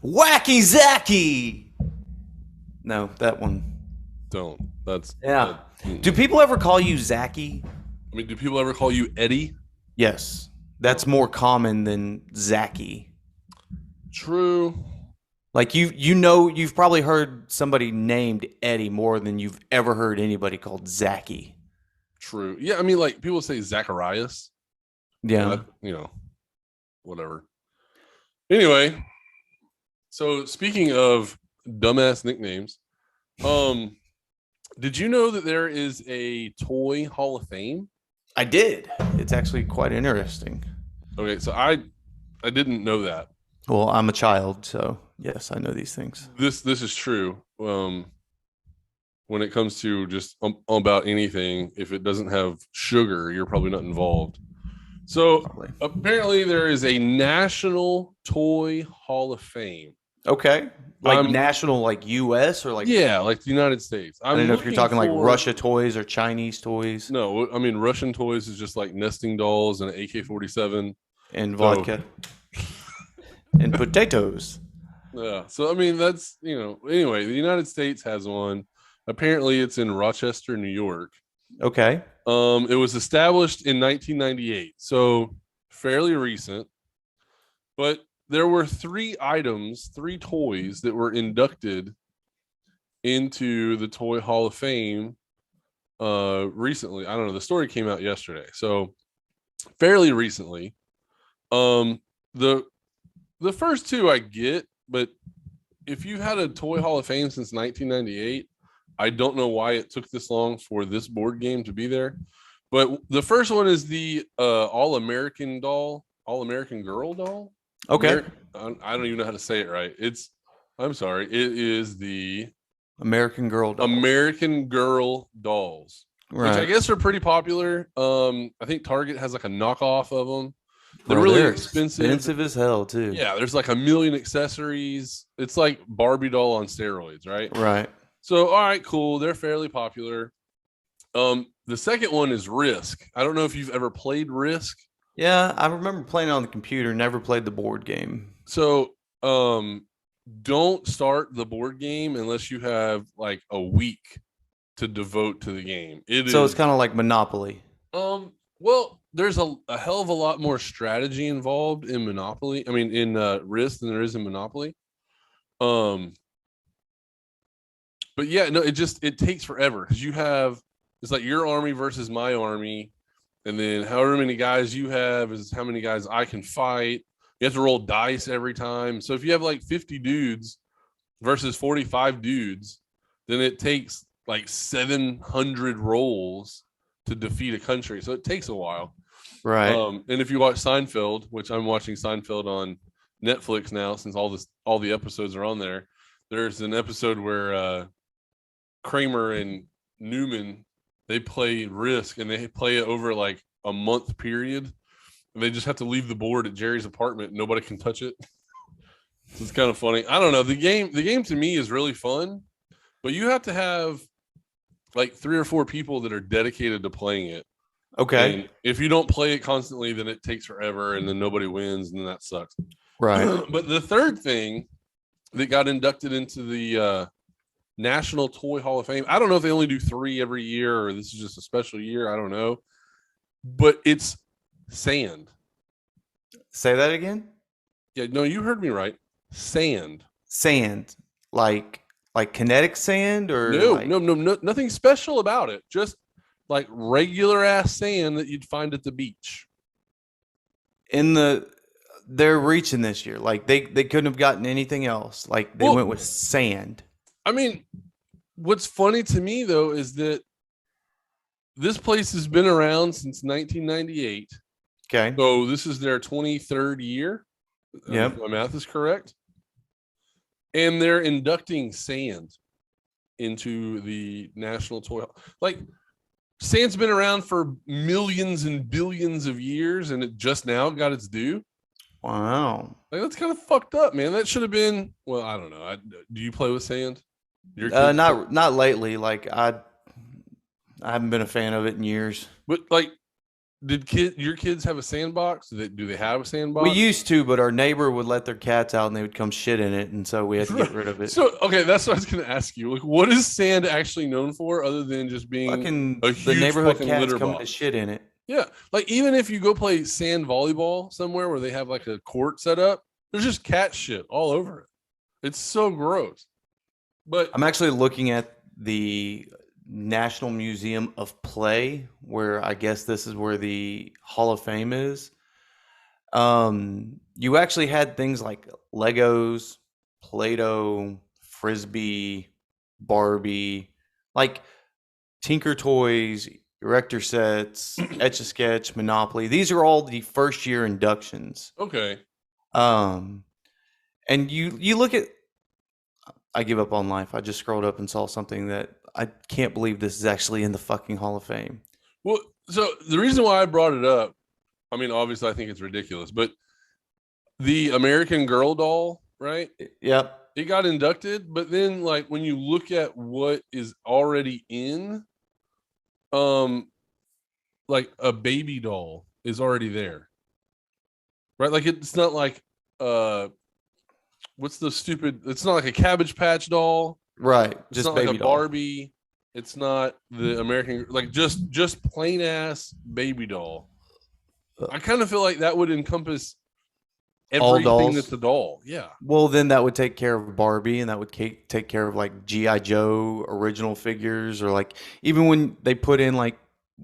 Wacky Zacky. No, that one. Don't. That's Yeah. Do people ever call you Zacky? I mean, do people ever call you Eddie? Yes. That's more common than Zacky. True. Like you've probably heard somebody named Eddie more than you've ever heard anybody called Zacky. True. Yeah, I mean, like people say Zacharias. Yeah. Whatever. Anyway, so speaking of dumbass nicknames, did you know that there is a toy Hall of Fame? I did. It's actually quite interesting. Okay, so I didn't know that. Well, I'm a child, so yes, I know these things. This is true. When it comes to just about anything, if it doesn't have sugar, you're probably not involved. So Probably. apparently there is a National Toy Hall of Fame. Okay. Like national, like U.S. or like like the United States. I don't know if you're talking like Russia toys or Chinese toys. No, I mean Russian toys is just like nesting dolls and an AK-47 and vodka and potatoes. Yeah. So I mean that's anyway, the United States has one. Apparently it's in Rochester, New York. Okay. It was established in 1998, so fairly recent. But there were three toys that were inducted into the Toy Hall of Fame recently. I don't know. The story came out yesterday, so fairly recently. The first two I get, but if you had a Toy Hall of Fame since 1998, I don't know why it took this long for this board game to be there. But the first one is the All-American Girl doll. Okay. I don't even know how to say it right. I'm sorry. It is the American Girl dolls. American Girl dolls, right. Which I guess are pretty popular. I think Target has like a knockoff of them. They're really expensive. Expensive as hell too. Yeah, there's like a million accessories. It's like Barbie doll on steroids, right? Right. So, all right, cool. They're fairly popular. The second one is Risk. I don't know if you've ever played Risk. Yeah, I remember playing it on the computer, never played the board game. So, don't start the board game unless you have like a week to devote to the game. It's kind of like Monopoly. Well, there's a hell of a lot more strategy involved in Monopoly. I mean, in Risk than there is in Monopoly. But yeah, no, it takes forever because it's like your army versus my army, and then however many guys you have is how many guys I can fight. You have to roll dice every time. So if you have like 50 dudes versus 45 dudes, then it takes like 700 rolls to defeat a country. So it takes a while. Right. And if you watch Seinfeld, which I'm watching Seinfeld on Netflix now since all the episodes are on there, there's an episode where Kramer and Newman, they play Risk, and they play it over like a month period, and they just have to leave the board at Jerry's apartment. And nobody can touch it. So it's kind of funny. I don't know. The game to me is really fun, but you have to have like 3 or 4 people that are dedicated to playing it. Okay. And if you don't play it constantly, then it takes forever, and then nobody wins, and then that sucks. Right. But the third thing that got inducted into the National Toy Hall of Fame. I don't know if they only do 3 every year or this is just a special year. I don't know. But it's sand. Say that again? Yeah, no, you heard me right. Sand. Sand. Like kinetic sand or No, nothing special about it. Just like regular ass sand that you'd find at the beach. They're reaching this year. Like they couldn't have gotten anything else. Like they went with sand. I mean, what's funny to me, though, is that this place has been around since 1998. Okay. So this is their 23rd year. Yep. If my math is correct. And they're inducting sand into the National Toy Hall. Like, sand's been around for millions and billions of years, and it just now got its due. Wow. Like, that's kind of fucked up, man. That should have been, well, I don't know. Do you play with sand? Not lately. Like I haven't been a fan of it in years. But like, Did your kids have a sandbox? Do they have a We sandbox? used to, but our neighbor would let their cats out and they would come shit in it, and so we had to get rid of it. So okay, that's what I was gonna ask you. Like, what is sand actually known for, other than just being Fucking a the huge neighborhood fucking cats litter coming to box? shit in it. Yeah, like even if you go play sand volleyball somewhere where they have like a court set up, there's just cat shit all over it. It's so gross. But I'm actually looking at the National Museum of Play, where I guess this is where the Hall of Fame is. You actually had things like Legos, Play-Doh, Frisbee, Barbie, like Tinker Toys, Erector sets, Etch a Sketch, Monopoly. These are all the first year inductions. okay, Um, and you look at, I give up on life. I just scrolled up and saw something that I can't believe this is actually in the fucking Hall of Fame. well, so the reason why I brought it up, I mean, obviously, I think it's ridiculous, but the American Girl doll, right? Yep. It got inducted, but then like when you look at what is already in, um, like a baby doll is already there, right? Like it's not like uh, what's the stupid? It's not like a Cabbage Patch doll. Right. It's Just not like a baby doll. Barbie. It's not the American, like just plain ass baby doll. I kind of feel like that would encompass All everything that's dolls. a doll. Yeah. Well, then that would take care of Barbie, and that would take care of like GI Joe original figures, or like even when they put in like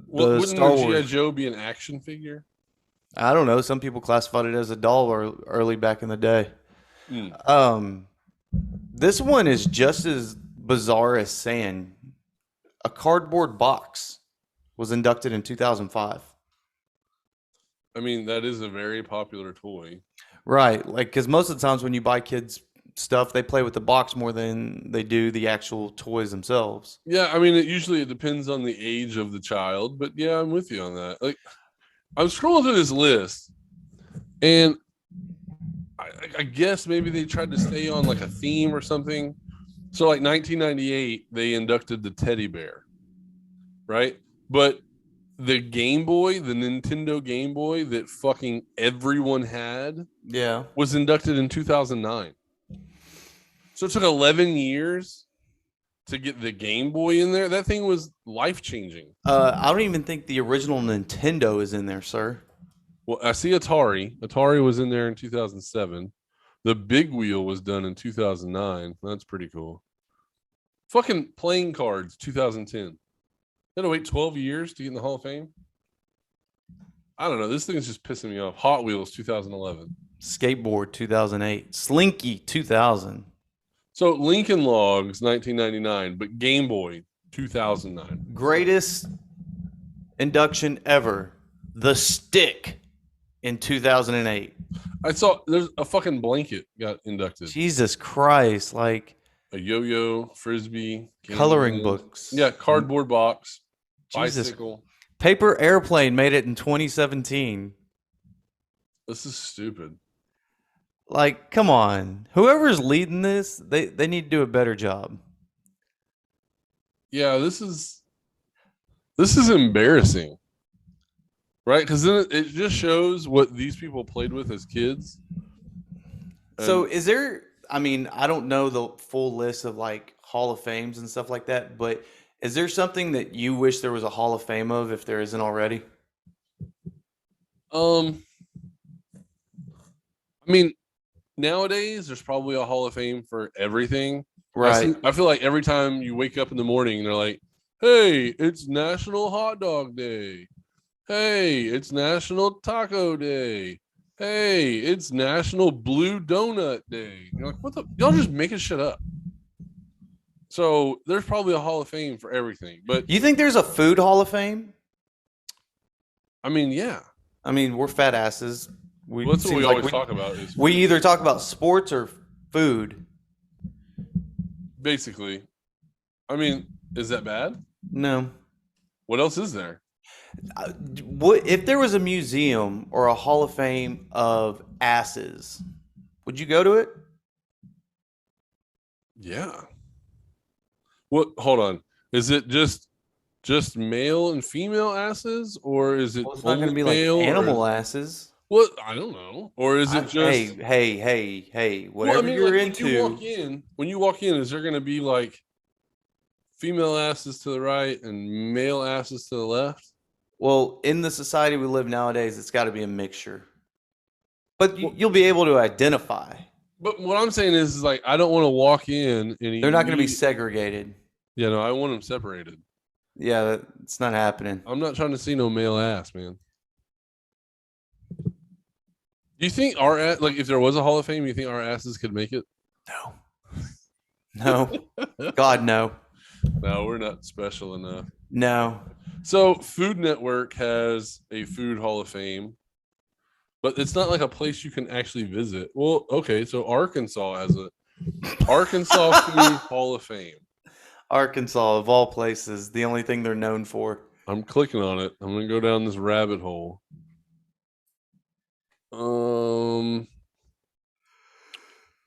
Well, the wouldn't a Star GI Wars. Joe be an action figure? I don't know. Some people classified it as a doll or early back in the day. Mm. Um, this one is just as bizarre as sand. A cardboard box was inducted in 2005. I mean, that is a very popular toy. Right, like because most of the times when you buy kids stuff, they play with the box more than they do the actual toys themselves. Yeah, I mean, it depends on the age of the child, but yeah, I'm with you on that. Like, I'm scrolling through this list, and I guess maybe they tried to stay on like a theme or something. So, like 1998, they inducted the teddy bear, right? But the Game Boy, the Nintendo Game Boy that fucking everyone had, Yeah. was inducted in 2009. So it took 11 years to get the Game Boy in there. That thing was life changing. I don't even think the original Nintendo is in there, sir. Well, I see Atari. Atari was in there in 2007. The Big Wheel was done in 2009. That's pretty cool. Fucking playing cards, 2010. Had to wait 12 years to get in the Hall of Fame. I don't know. This thing is just pissing me off. Hot Wheels, 2011. Skateboard 2008, Slinky 2000, So Lincoln Logs, 1999, but Game Boy, 2009. greatest induction ever, the Stick in 2008. I saw there's a fucking blanket got inducted. Jesus Christ, like A yo-yo, frisbee, coloring band. books. Yeah, cardboard box, Jesus. bicycle. Paper Airplane made it in 2017. This is stupid. Like, come on. Whoever's leading this, they need to do a better job. Yeah, this is embarrassing, right? Because then it just shows what these people played with as kids. So And, is there, I mean, I don't know the full list of like Hall of Fames and stuff like that, but is there something that you wish there was a Hall of Fame of if there isn't already? um, I mean, nowadays there's probably a Hall of Fame for everything. Right. I feel like every time you wake up in the morning, they're like, "Hey, it's National Hot Dog Day. Hey, it's National Taco Day. Hey, it's National Blue Donut Day." You're like, "What the? Y'all just making shit up." So there's probably a Hall of Fame for everything. But You think there's a food Hall of Fame? I mean, yeah, I mean, we're fat asses. We well, that's what seems we like always talk about is we food, either talk about sports or food. basically. I mean, is that bad? No. What else is there? What if there was a museum or a Hall of Fame of asses? Would you go to it? Yeah. What? Hold on. Is it just just male and female asses, or is it Well, it's not going only to be like male? animal asses. What? I don't know. Or is it just? Hey, Well, I whatever mean, you're like into. when you walk in, is there going to be like female asses to the right and male asses to the left? Well, in the society we live nowadays, it's got to be a mixture. But Well, you'll be able to identify. but what I'm saying is like I don't want to walk in and They're not going to be immediately. segregated. You know, I want them separated. Yeah, it's not happening. I'm not trying to see no male ass, man. Do you think our like if there was a Hall of Fame, you think our asses could make it? No. No. God, no. No, we're not special enough. No. So, Food Network has a food Hall of Fame, but it's not like a place you can actually visit. Well, okay, so Arkansas has a Arkansas Food Hall of Fame. Arkansas, of all places, the only thing they're known for. I'm clicking on it. I'm gonna go down this rabbit hole.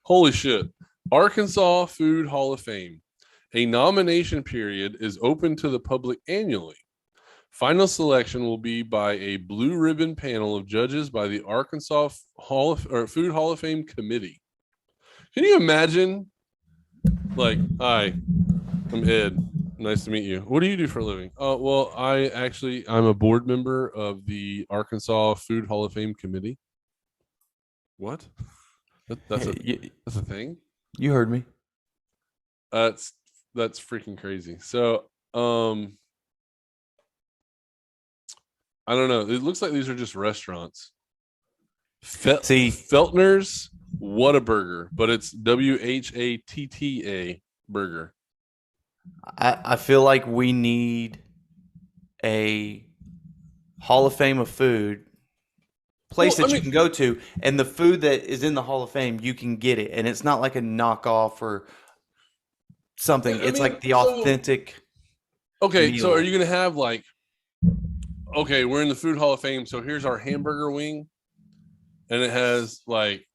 Holy shit. Arkansas Food Hall of Fame. A nomination period is open to the public annually. Final selection will be by a blue ribbon panel of judges by the Arkansas Food Hall of Fame committee. Can you imagine? Like, hi, I'm Ed. Nice to meet you. What do you do for a living? Well, I'm a board member of the Arkansas Food Hall of Fame committee. What? That's a thing. You heard me. That's freaking crazy. So, I don't know. It looks like these are just restaurants. See, Feltner's Whataburger, but it's WHATTA burger. I feel like we need a Hall of Fame of food place that you can go to, and the food that is in the Hall of Fame, you can get it, and it's not like a knockoff or something. It's like the authentic. Okay, meal. so are you going to have like, okay, we're in the Food Hall of Fame, so here's our hamburger wing, and it has like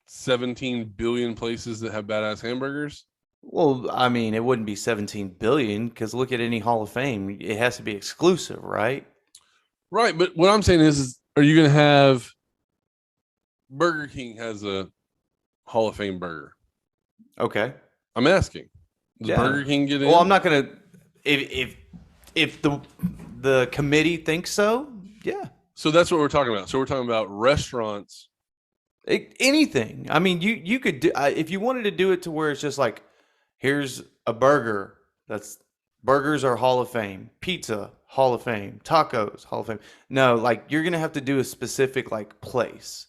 17 billion places that have badass hamburgers? Well, I mean, it wouldn't be 17 billion because look at any Hall of Fame. It has to be exclusive, right? Right, but what I'm saying is are you going to have Burger King has a Hall of Fame burger? Okay. I'm asking. Does Burger King get in? Well, I'm not going to if the committee thinks so, yeah. So that's what we're talking about. So we're talking about restaurants. Anything. I mean, you could do if you wanted to do it to where it's just like here's a burger burgers are Hall of Fame, pizza Hall of Fame, tacos Hall of Fame. No, like you're gonna have to do a specific like place,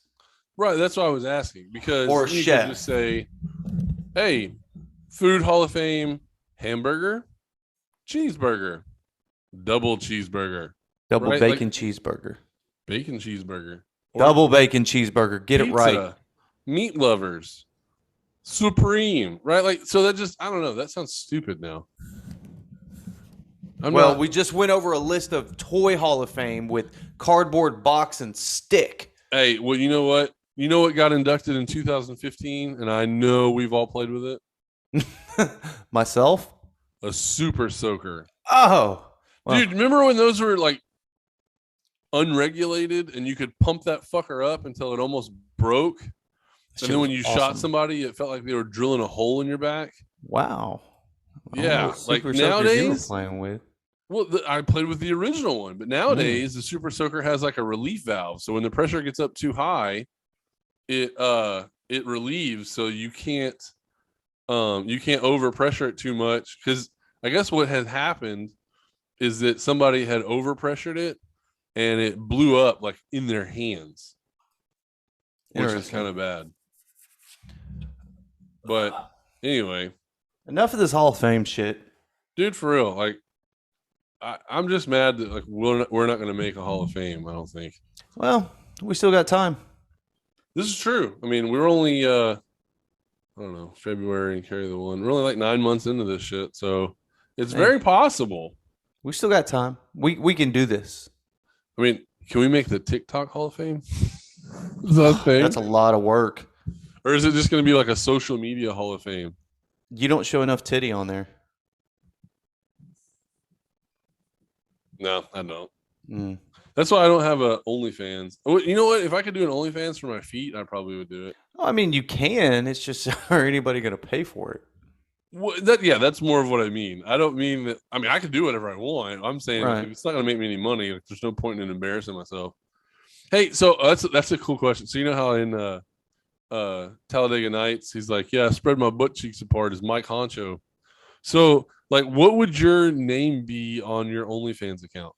right? That's what I was asking because or you chef. Could just say, "Hey, Food Hall of Fame hamburger, cheeseburger, double cheeseburger, double bacon cheeseburger, bacon cheeseburger, double bacon cheeseburger. Get pizza, it right. Meat lovers." Supreme, right? Like, so that just, I don't know. That sounds stupid now. We just went over a list of Toy Hall of Fame with cardboard box and stick. Hey, well, you know what? You know what got inducted in 2015? And I know we've all played with it. Myself? A Super Soaker. Oh. Well, dude, remember when those were like unregulated and you could pump that fucker up until it almost broke? And then when you shot somebody, it felt like they were drilling a hole in your back. Wow. Yeah. Like nowadays, you were playing with. Well, I played with the original one, but nowadays the Super Soaker has like a relief valve. So when the pressure gets up too high, it relieves. So you can't overpressure it too much. Because I guess what had happened is that somebody had overpressured it and it blew up like in their hands, which is kind of bad. But anyway, enough of this Hall of Fame shit, dude. For real, like I'm just mad that like we're not going to make a Hall of Fame. I don't think. Well, we still got time. This is true. I mean, we're only I don't know, February and carry the one. We're only like 9 months into this shit, so it's very possible. We still got time. We can do this. I mean, can we make the TikTok Hall of Fame? Is that a thing? That's a lot of work. Or is it just going to be like a social media Hall of Fame? You don't show enough titty on there. No, I don't. Mm. That's why I don't have a OnlyFans. You know what? If I could do an OnlyFans for my feet, I probably would do it. Well, I mean, you can. It's just, are anybody going to pay for it? That's more of what I mean. I don't mean that. I mean, I could do whatever I want. I'm saying like, Right. if it's not going to make me any money, like, there's no point in embarrassing myself. Hey, so that's a cool question. So you know how in Talladega Nights, he's like, "Yeah, I spread my butt cheeks apart" as Mike Honcho. So, like, what would your name be on your OnlyFans account?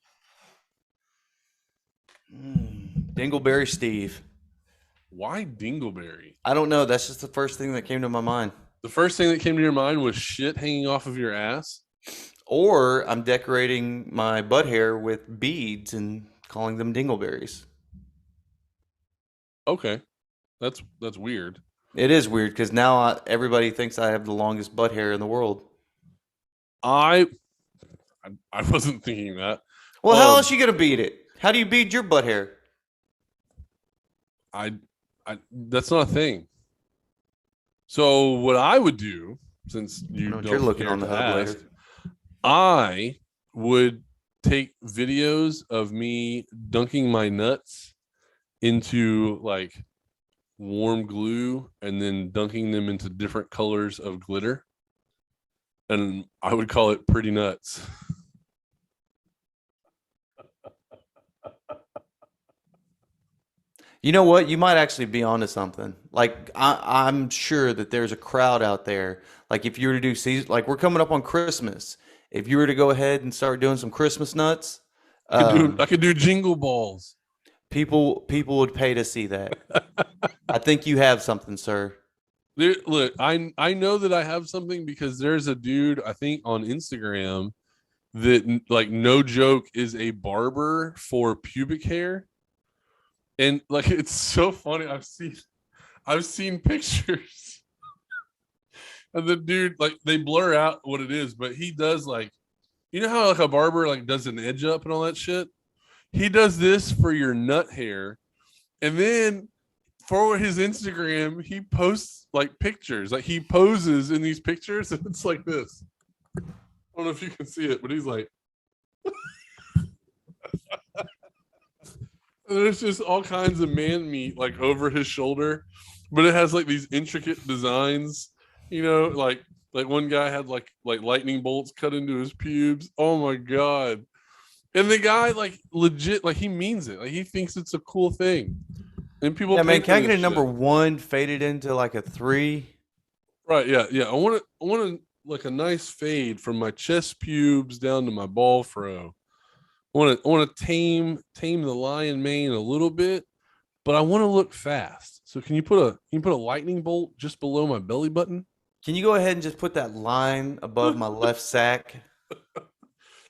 Dingleberry Steve. Why Dingleberry? I don't know. That's just the first thing that came to my mind. The first thing that came to your mind was shit hanging off of your ass. Or I'm decorating my butt hair with beads and calling them dingleberries. Okay, that's weird. It is weird because now everybody thinks I have the longest butt hair in the world. I I wasn't thinking that. Well, how else you gonna bead it? How do you bead your butt hair? I that's not a thing. So what I would do, since I you know what don't you're looking care on the to hub ask, later. I would take videos of me dunking my nuts into like warm glue and then dunking them into different colors of glitter. And I would call it Pretty Nuts. You know what? You might actually be onto something. Like I'm sure that there's a crowd out there. Like if you were to do season, like we're coming up on Christmas. If you were to go ahead and start doing some Christmas nuts, I could do jingle balls. people would pay to see that. I think you have something, sir. Look, I know that I have something because there's a dude I think on Instagram that, like, no joke, is a barber for pubic hair, and like it's so funny. I've seen pictures of the dude, like they blur out what it is, but he does, like, you know how like a barber like does an edge up and all that shit. He does this for your nut hair, and then for his Instagram, he posts like pictures. Like he poses in these pictures, and it's like this. I don't know if you can see it, but he's like, there's just all kinds of man meat like over his shoulder, but it has like these intricate designs. Like one guy had like lightning bolts cut into his pubes. Oh my god! And the guy like legit, like he means it. Like he thinks it's a cool thing, and people Yeah, pay man. for Can I get this a number shit. one faded into like a three? Right? Yeah, yeah. I want like a nice fade from my chest pubes down to my ball fro. I want to tame the lion mane a little bit, but I want to look fast. So can you put a lightning bolt just below my belly button? Can you go ahead and just put that line above my left sack?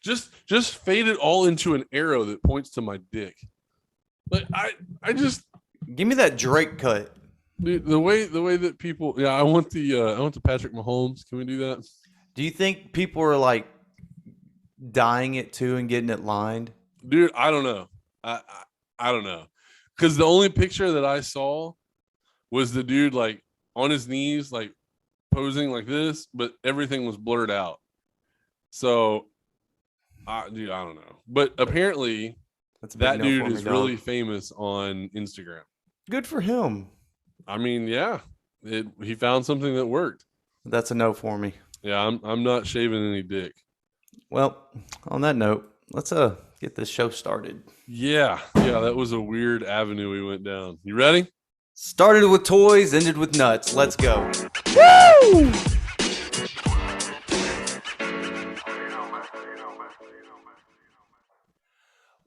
Just fade it all into an arrow that points to my dick. Like I just, Give me that Drake cut. dude, the way that people, yeah, I want the Patrick Mahomes. Can we do that? Do you think people are like dyeing it too and getting it lined? Dude, I don't know. I don't know. Cuz the only picture that I saw was the dude like on his knees like posing like this, but everything was blurred out. So, dude, I don't know. But apparently That's a big that no dude for me, is really dog. famous on Instagram. Good for him. I mean, yeah, he found something that worked. That's a no for me. Yeah, I'm not shaving any dick. Well, on that note, let's get this show started. Yeah, yeah, that was a weird avenue we went down. You ready? Started with toys, ended with nuts. Let's go. Woo!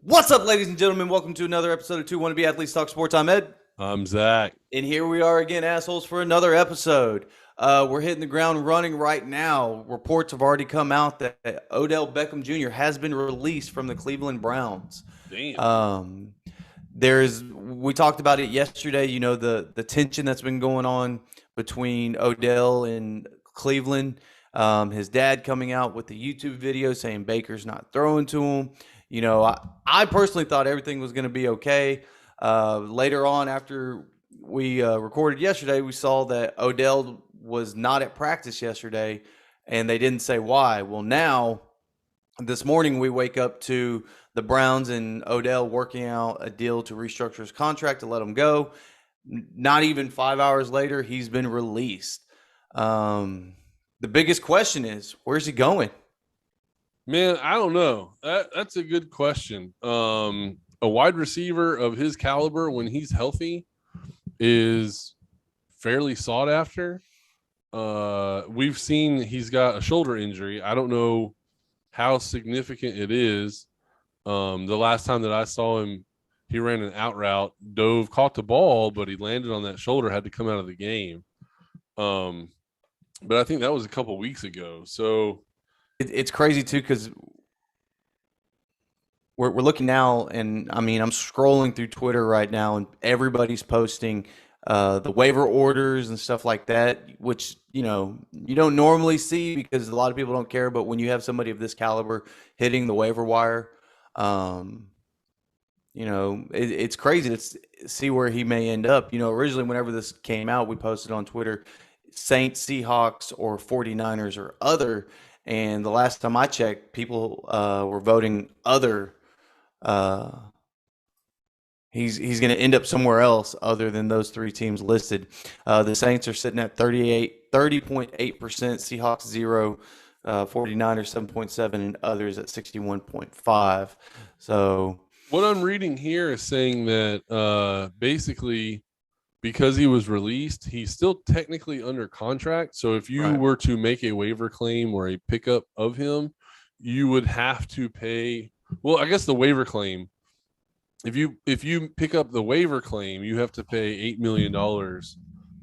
What's up, ladies and gentlemen? Welcome to another episode of Two Wannabe Athletes Talk Sports. I'm Ed. I'm Zach. And here we are again, assholes, for another episode. We're hitting the ground running right now. Reports have already come out that Odell Beckham Jr. has been released from the Cleveland Browns. Damn. We talked about it yesterday, you know, the tension that's been going on between Odell and Cleveland. His dad coming out with the YouTube video saying Baker's not throwing to him. You know, I personally thought everything was going to be okay. Later on, after we recorded yesterday, we saw that Odell was not at practice yesterday, and they didn't say why. Well, now This morning we wake up to the Browns and Odell working out a deal to restructure his contract to let him go. Not even 5 hours later, he's been released. The biggest question is, where's he going? Man, I don't know. That's a good question. A wide receiver of his caliber when he's healthy is fairly sought after. We've seen he's got a shoulder injury. I don't know how significant it is. The last time that I saw him, he ran an out route, dove, caught the ball, but he landed on that shoulder, had to come out of the game. Um, but I think that was a couple weeks ago. So It's crazy too because we're looking now, and I mean, I'm scrolling through Twitter right now, and everybody's posting the waiver orders and stuff like that, which you don't normally see because a lot of people don't care. But when you have somebody of this caliber hitting the waiver wire, um, it's crazy to see where he may end up. Originally, whenever this came out, we posted on Twitter Saints, Seahawks, or 49ers or other. And the last time I checked, people were voting other. Uh, he's going to end up somewhere else other than those three teams listed. The Saints are sitting at 30.8%, Seahawks 0, 49ers 7.7, and others at 61.5. So what I'm reading here is saying that basically because he was released, he's still technically under contract. So if you right. were to make a waiver claim or a pickup of him, you would have to pay. Well, I guess the waiver claim. If you pick up the waiver claim, you have to pay $8 million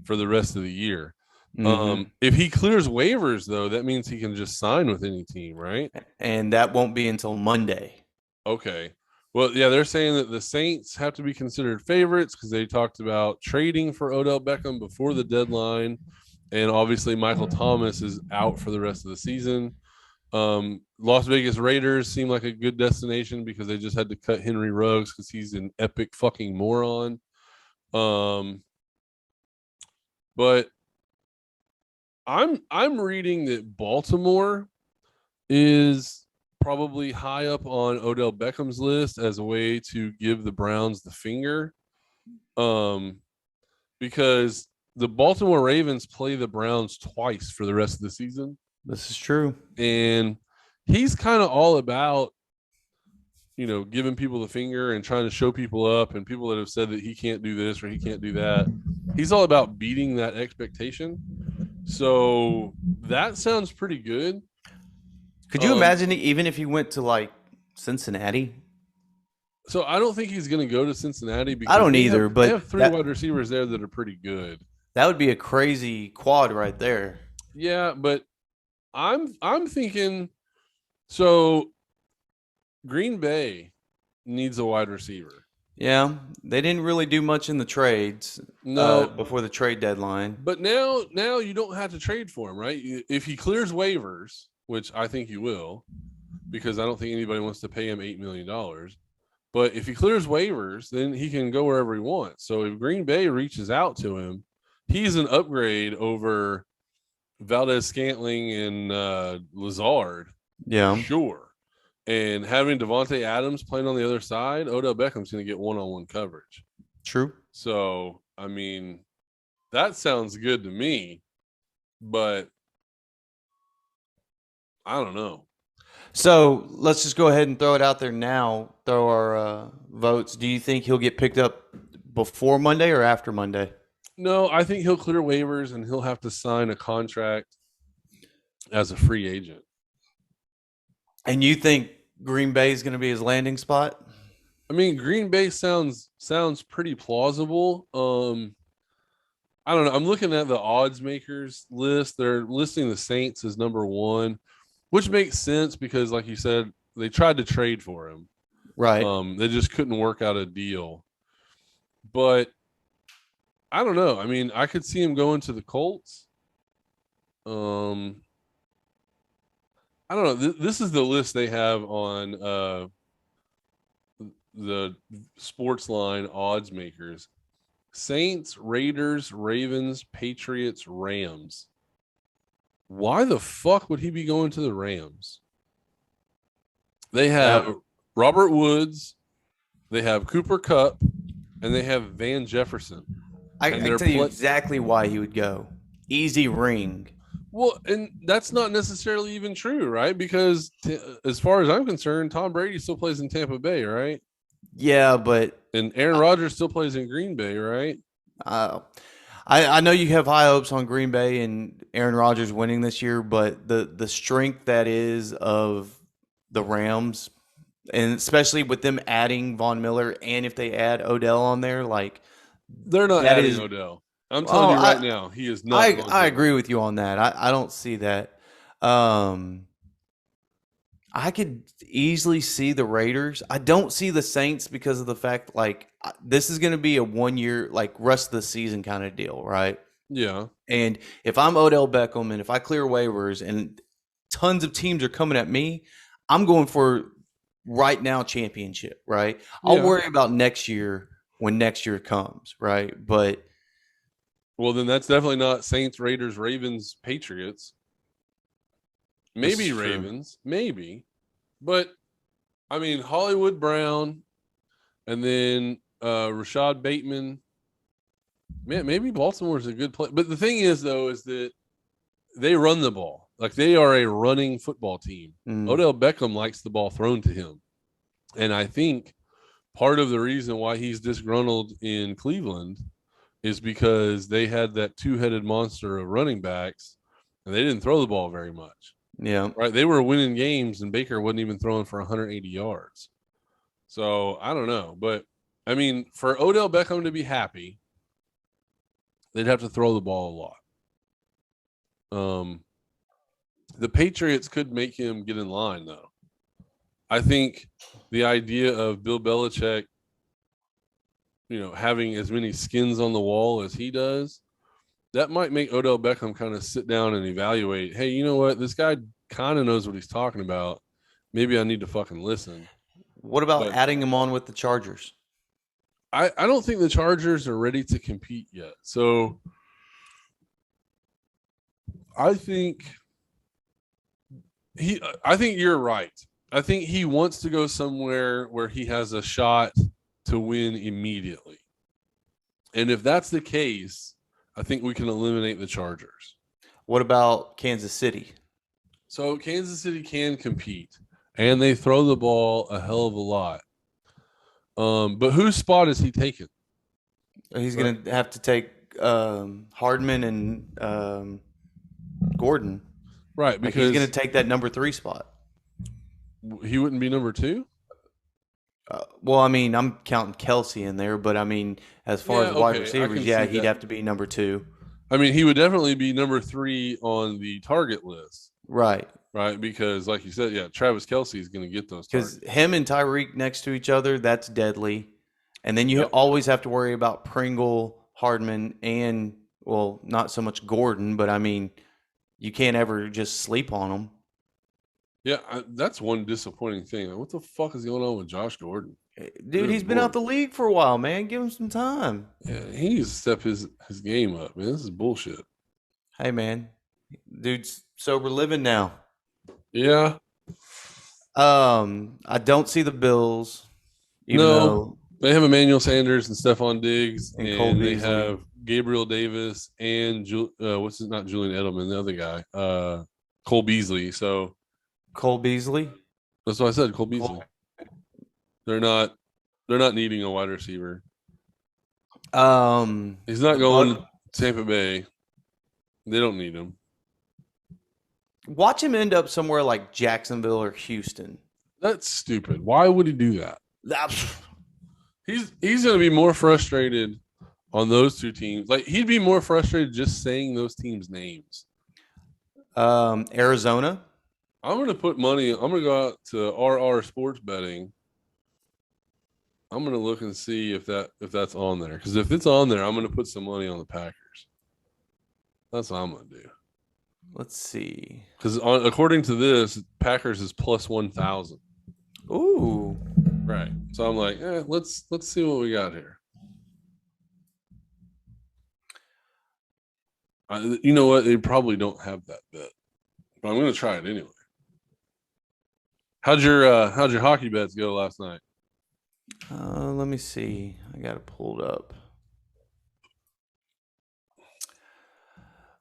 for the rest of the year. Mm-hmm. If he clears waivers, though, that means he can just sign with any team, right? And that won't be until Monday. Okay. Well, yeah, they're saying that the Saints have to be considered favorites because they talked about trading for Odell Beckham before the deadline. And obviously, Michael Thomas is out for the rest of the season. Las Vegas Raiders seem like a good destination because they just had to cut Henry Ruggs because he's an epic fucking moron. But I'm reading that Baltimore is probably high up on Odell Beckham's list as a way to give the Browns the finger. Because the Baltimore Ravens play the Browns twice for the rest of the season. This is true. And he's kind of all about, giving people the finger and trying to show people up, and people that have said that he can't do this or he can't do that. He's all about beating that expectation. So that sounds pretty good. Could you imagine even if he went to like Cincinnati? So I don't think he's going to go to Cincinnati because I don't either, they but have three wide receivers there that are pretty good. That would be a crazy quad right there. Yeah, but I'm thinking so Green Bay needs a wide receiver. Yeah, they didn't really do much in the trades before the trade deadline. But now you don't have to trade for him, right? If he clears waivers, which I think he will, because I don't think anybody wants to pay him $8 million. But if he clears waivers, then he can go wherever he wants. So if Green Bay reaches out to him, he's an upgrade over Valdez Scantling and Lazard. Yeah, sure. And having Devontae Adams playing on the other side, Odell Beckham's going to get one-on-one coverage. true. So, I mean, that sounds good to me, but I don't know. So let's just go ahead and throw it out there now. Throw our votes. Do you think he'll get picked up before Monday or after Monday? No, I think he'll clear waivers and he'll have to sign a contract as a free agent. And you think Green Bay is going to be his landing spot? I mean, Green Bay sounds pretty plausible. I don't know. I'm looking at the odds makers list. They're listing the Saints as number one, which makes sense because, like you said, they tried to trade for him. Right. They just couldn't work out a deal. But I don't know. I mean, I could see him going to the Colts. I don't know. This is the list they have on the sports line odds makers. Saints, Raiders, Ravens, Patriots, Rams. Why the fuck would he be going to the Rams? They That have Robert Woods, they have Cooper Cup, and they have Van Jefferson. I And can they're tell you exactly why he would go. Easy ring. well, and that's not necessarily even true, right? Because as far as I'm concerned, Tom Brady still plays in Tampa Bay, right? Yeah, but And Aaron Rodgers still plays in Green Bay, right? uh, I know you have high hopes on Green Bay and Aaron Rodgers winning this year, but the strength that is of the Rams, and especially with them adding Von Miller, and if they add Odell on there, like They're not that adding is. Odell. I'm telling Oh, you right now, he is not going I to. agree with you on that. I don't see that. Um, I could easily see the Raiders. I don't see the Saints because of the fact like this is going to be a 1 year like rest of the season kind of deal, right? Yeah. And if I'm Odell Beckham and if I clear waivers and tons of teams are coming at me, I'm going for right now championship, right? I'll Yeah. worry about next year when next year comes, right? But Well, then that's definitely not Saints, Raiders, Ravens, Patriots. this is Maybe true. Ravens, maybe. But I mean, Hollywood Brown and then Rashad Bateman. Man, maybe Baltimore's a good play. But the thing is, though, is that they run the ball. Like they are a running football team. Mm, Odell Beckham likes the ball thrown to him. And I think part of the reason why he's disgruntled in Cleveland is because they had that two-headed monster of running backs and they didn't throw the ball very much. yeah. Right? They were winning games and Baker wasn't even throwing for 180 yards. So I don't know. But I mean, for Odell Beckham to be happy, they'd have to throw the ball a lot. The Patriots could make him get in line, though. I think the idea of Bill Belichick, having as many skins on the wall as he does, that might make Odell Beckham kind of sit down and evaluate. Hey, you know what? This guy kind of knows what he's talking about. Maybe I need to fucking listen. What about But adding him on with the Chargers? I don't think the Chargers are ready to compete yet. So I think I think you're right. I think he wants to go somewhere where he has a shot to win immediately. And if that's the case, I think we can eliminate the Chargers. What about Kansas City? So Kansas City can compete and they throw the ball a hell of a lot. But whose spot is he taking? He's Right. going to have to take Hardman and Gordon. Right, Like he's going because to take that number 3 spot. he wouldn't be number two. Well, I mean, I'm counting Kelsey in there, but I mean, as far Yeah, as wide okay, I receivers, can yeah, see he'd that. have to be number 2. I mean, he would definitely be number three on the target list, Right. right? Because, like you said, yeah, Travis Kelsey is going to get those Because targets. him and Tyreek next to each other, that's deadly. And then you Yep. always have to worry about Pringle, Hardman, and, well, not so much Gordon, but I mean, you can't ever just sleep on them. Yeah, that's one disappointing thing. Like, what the fuck is going on with Josh Gordon? Dude, Good he's been out lord. the league for a while, man. Give him some time. Yeah, he needs to step his game up, man. This is bullshit. Hey, man. Dude's sober living now. Yeah. I don't see the Bills, even No, though, they have Emmanuel Sanders and Stephon Diggs, and Cole and they Beasley. have Gabriel Davis and what's his not Julian Edelman, the other guy, Cole Beasley. So Cole Beasley? that's what I said, Cole Cole, Beasley. They're not they're not needing a wide receiver. He's not the going Buck. to Tampa Bay. They don't need him. Watch him end up somewhere like Jacksonville or Houston. That's stupid. Why would he do that? That- He's going to be more frustrated on those two teams. Like he'd be more frustrated just saying those teams' names. Arizona. I'm going to put money. I'm going to go out to RR Sports Betting. I'm going to look and see if that's on there. Because if it's on there, I'm going to put some money on the Packers. That's what I'm going to do. Let's see. Because according to this, Packers is plus 1,000. Ooh. Right. So I'm like, let's see what we got here. You know what? They probably don't have that bet, but I'm going to try it anyway. How'd your hockey bets go last night? Let me see. I got it pulled up.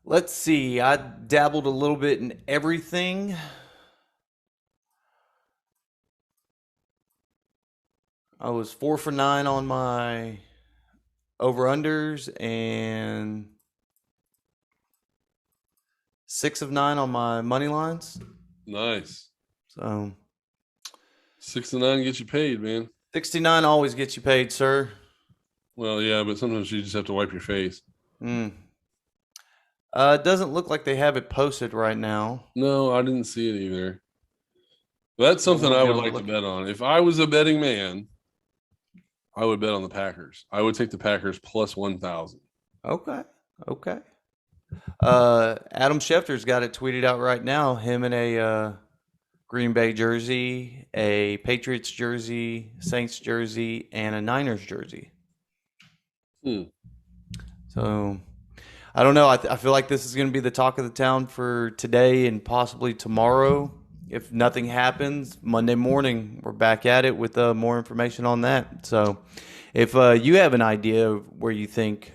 Let's see. I dabbled a little bit in everything. I was 4 for 9 on my over unders and 6 of 9 on my money lines. Nice. So 6 to 9 gets you paid, man. 69 always gets you paid, sir. Well, yeah, but sometimes you just have to wipe your face. Mm. It doesn't look like they have it posted right now. No, I didn't see it either. That's But something we'll I would go like to look. bet on. If I was a betting man, I would bet on the Packers. I would take the Packers plus 1,000. Okay. Okay. Adam Schefter's got it tweeted out right now. Him in a Green Bay jersey, a Patriots jersey, Saints jersey, and a Niners jersey. Hmm. So I don't know. I feel like this is going to be the talk of the town for today and possibly tomorrow. If nothing happens, Monday morning we're back at it with more information on that. So if you have an idea of where you think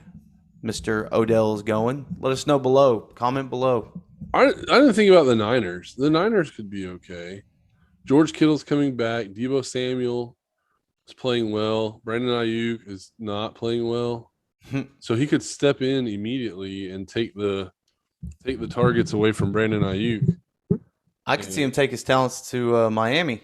Mr. Odell is going, let us know below. Comment below. I didn't think about the Niners. The Niners could be okay. George Kittle's coming back. Debo Samuel is playing well. Brandon Ayuk is not playing well. So he could step in immediately and take the targets away from Brandon Ayuk. I could see him take his talents to Miami.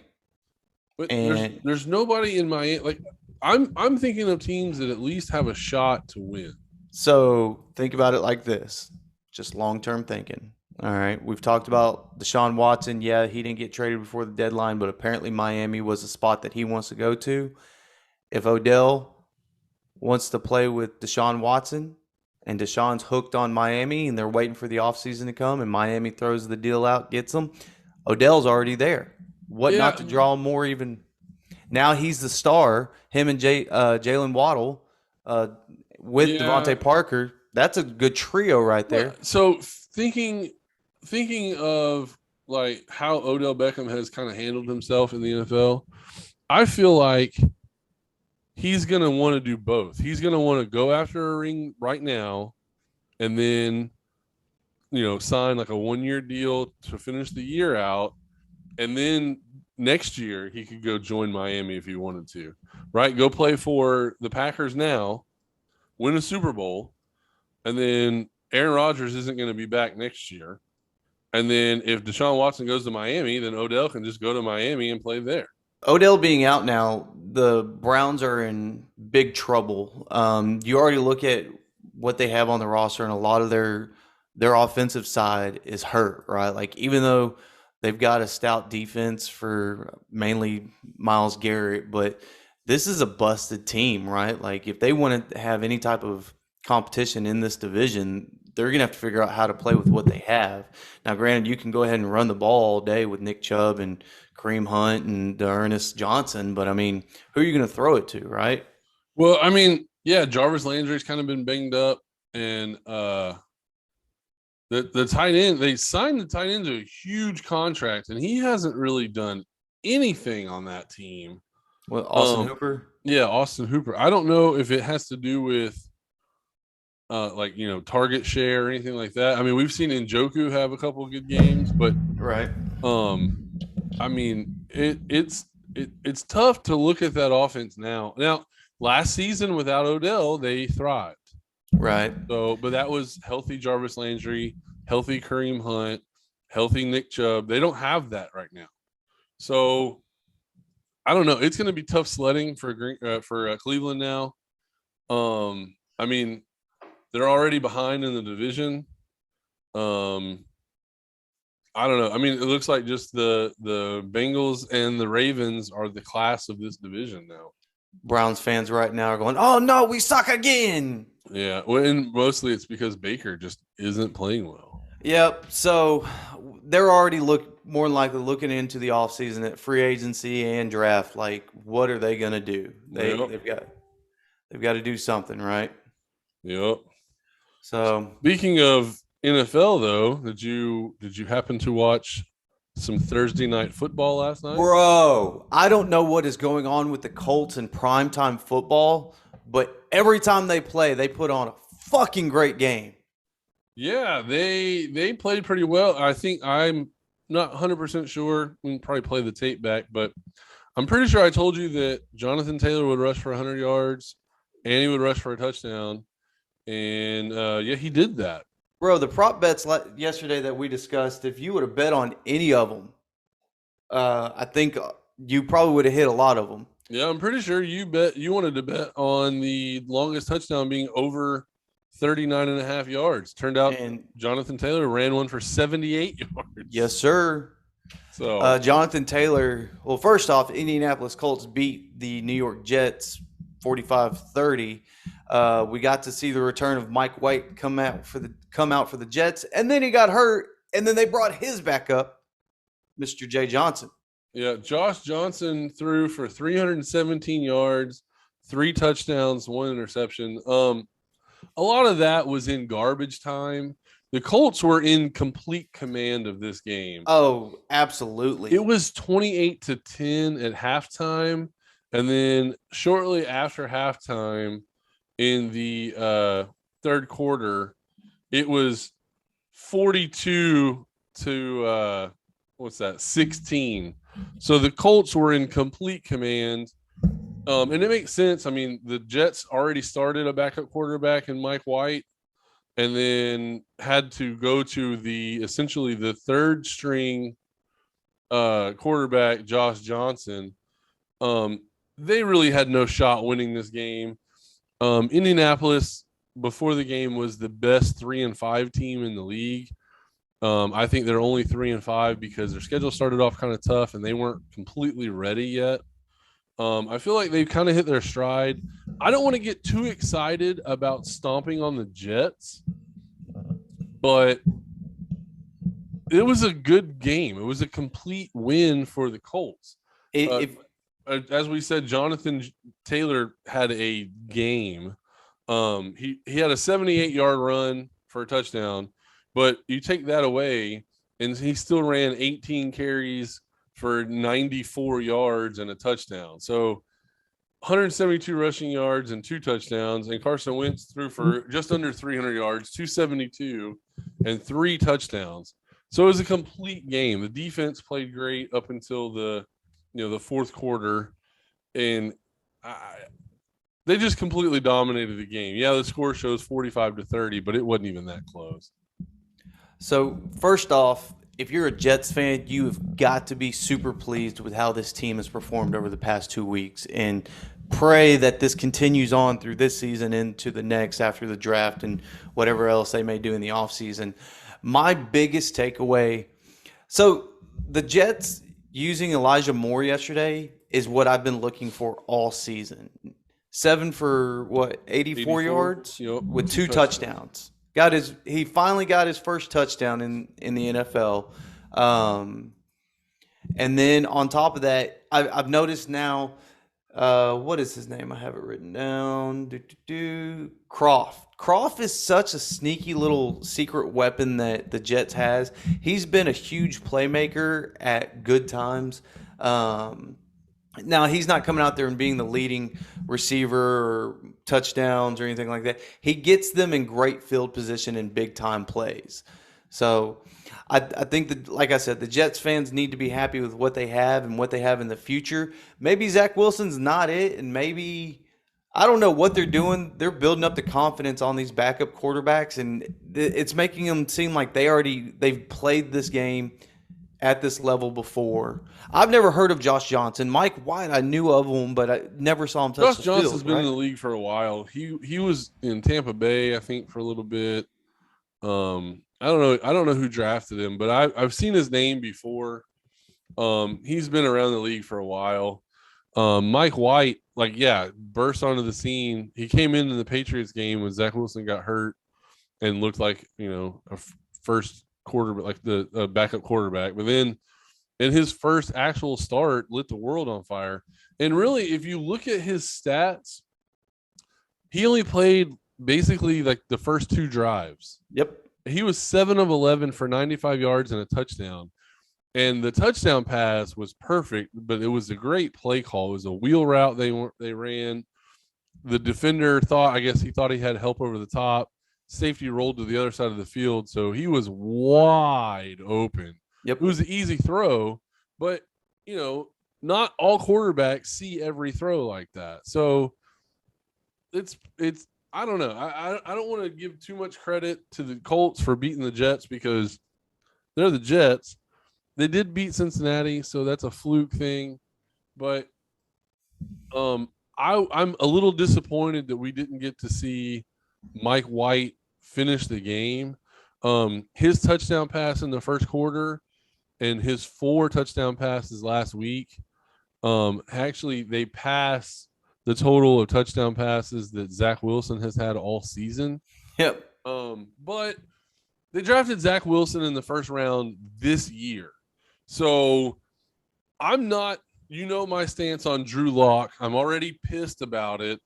But And there's nobody in Miami. Like I'm thinking of teams that at least have a shot to win. so think about it like this, just long term thinking. All right. We've talked about Deshaun Watson. Yeah, he didn't get traded before the deadline, but apparently Miami was a spot that he wants to go to. If Odell wants to play with Deshaun Watson and Deshaun's hooked on Miami and they're waiting for the offseason to come and Miami throws the deal out, gets him, Odell's already there. What Yeah, not to draw more even? Now he's the star. Him and Jalen Waddle uh, with yeah. Devontae Parker. That's a good trio right Well, there. so thinking of like how Odell Beckham has kind of handled himself in the NFL, I feel like he's going to want to do both. He's going to want to go after a ring right now and then, sign like a 1 year deal to finish the year out. And then next year, he could go join Miami if he wanted to, right? Go play for the Packers now, win a Super Bowl, and then Aaron Rodgers isn't going to be back next year. And then if Deshaun Watson goes to Miami, then Odell can just go to Miami and play there. Odell being out now, the Browns are in big trouble. You already look at what they have on the roster, and a lot of their offensive side is hurt, right? Like even though they've got a stout defense for mainly Miles Garrett, but this is a busted team, right? Like if they want to have any type of competition in this division, they're gonna have to figure out how to play with what they have. Now, granted, you can go ahead and run the ball all day with Nick Chubb and Kareem Hunt and Ernest Johnson, but I mean, who are you going to throw it to, right? Well, I mean, yeah, Jarvis Landry's kind of been banged up, and the tight end, they signed the tight end to a huge contract, and he hasn't really done anything on that team. Well, Austin Hooper. Yeah, Austin Hooper. I don't know if it has to do with target share or anything like that. I mean, we've seen Njoku have a couple of good games, but Right. I mean, it's tough to look at that offense now. Now, last season without Odell, they thrived. Right. So, but that was healthy Jarvis Landry, healthy Kareem Hunt, healthy Nick Chubb. They don't have that right now. So, I don't know. It's going to be tough sledding for Cleveland now. I mean, they're already behind in the division. I don't know. I mean, it looks like just the Bengals and the Ravens are the class of this division now. Browns fans right now are going, "Oh no, we suck again." Yeah, well, and mostly it's because Baker just isn't playing well. Yep. So they're already more than likely looking into the offseason at free agency and draft. Like, what are they going to do? Yep. They've got to do something, right? Yep. So Speaking of NFL, though, did you happen to watch some Thursday night football last night. Bro, I don't know what is going on with the Colts in primetime football, but every time they play, they put on a fucking great game. Yeah, they played pretty well. I think I'm not 100% sure. We can probably play the tape back, but I'm pretty sure I told you that Jonathan Taylor would rush for 100 yards and he would rush for a touchdown. And yeah, he did that. Bro, the prop bets yesterday that we discussed, if you would have bet on any of them, I think you probably would have hit a lot of them. Yeah, I'm pretty sure you wanted to bet on the longest touchdown being over 39 and a half yards. Turned out And Jonathan Taylor ran one for 78 yards. yes, sir. So Jonathan Taylor, well, first off, Indianapolis Colts beat the New York Jets 45-30. We got to see the return of Mike White come out for the Jets, and then he got hurt, and then they brought his backup, Mr. Jay Johnson. yeah, Josh Johnson threw for 317 yards, 3 touchdowns, 1 interception. A lot of that was in garbage time. The Colts were in complete command of this game. Oh, absolutely. It was 28-10 at halftime, and then shortly after halftime in the third quarter, it was 42 to 16. So the Colts were in complete command. And it makes sense. I mean, the Jets already started a backup quarterback in Mike White, and then had to go to essentially the third string quarterback, Josh Johnson. They really had no shot winning this game. Indianapolis before the game was the best 3-5 team in the league. I think they're only 3-5 because their schedule started off kind of tough and they weren't completely ready yet. I feel like they've kind of hit their stride. I don't want to get too excited about stomping on the Jets, but it was a good game. It was a complete win for the Colts. As we said, Jonathan Taylor had a game. He had a 78-yard run for a touchdown, but you take that away, and he still ran 18 carries for 94 yards and a touchdown. So 172 rushing yards and 2 touchdowns. And Carson Wentz threw for just under 300 yards, 272, and 3 touchdowns. So it was a complete game. The defense played great up until the fourth quarter, and they just completely dominated the game. Yeah, the score shows 45-30, but it wasn't even that close. So first off, if you're a Jets fan, you have got to be super pleased with how this team has performed over the past 2 weeks, and pray that this continues on through this season into the next after the draft and whatever else they may do in the offseason. My biggest takeaway, so the Jets using Elijah Moore yesterday is what I've been looking for all season. 7 for 84 yards? Yep, with 2 touchdowns. He finally got his first touchdown in the NFL. And then on top of that, I've noticed now, what is his name? I have it written down. Croft. Croft is such a sneaky little secret weapon that the Jets has. He's been a huge playmaker at good times. Now, he's not coming out there and being the leading receiver or touchdowns or anything like that. He gets them in great field position in big-time plays. So I think that, like I said, the Jets fans need to be happy with what they have and what they have in the future. Maybe Zach Wilson's not it, and maybe – I don't know what they're doing. They're building up the confidence on these backup quarterbacks, and it's making them seem like they've played this game at this level before. I've never heard of Josh Johnson. Mike White, I knew of him, but I never saw him touch the field. Josh Johnson's been in the league for a while. He was in Tampa Bay, I think, for a little bit. I don't know who drafted him, but I've seen his name before. He's been around the league for a while. Mike White, burst onto the scene. He came into the Patriots game when Zach Wilson got hurt and looked like, a first quarterback, like the backup quarterback. But then in his first actual start, lit the world on fire. And really, if you look at his stats, he only played basically like the first 2 drives. Yep. He was 7 of 11 for 95 yards and a touchdown. And the touchdown pass was perfect, but it was a great play call. It was a wheel route they ran. The defender thought, I guess he thought he had help over the top. Safety rolled to the other side of the field, so he was wide open. It Yep. was an easy throw, but you know, not all quarterbacks see every throw like that. So it's I don't know. I don't want to give too much credit to the Colts for beating the Jets because they're the Jets. They did beat Cincinnati, so that's a fluke thing. But um, I'm a little disappointed that we didn't get to see Mike White finish the game. His touchdown pass in the first quarter and his 4 touchdown passes last week. Actually, they pass the total of touchdown passes that Zach Wilson has had all season. Yep. But they drafted Zach Wilson in the first round this year. So I'm not, my stance on Drew Lock. I'm already pissed about it.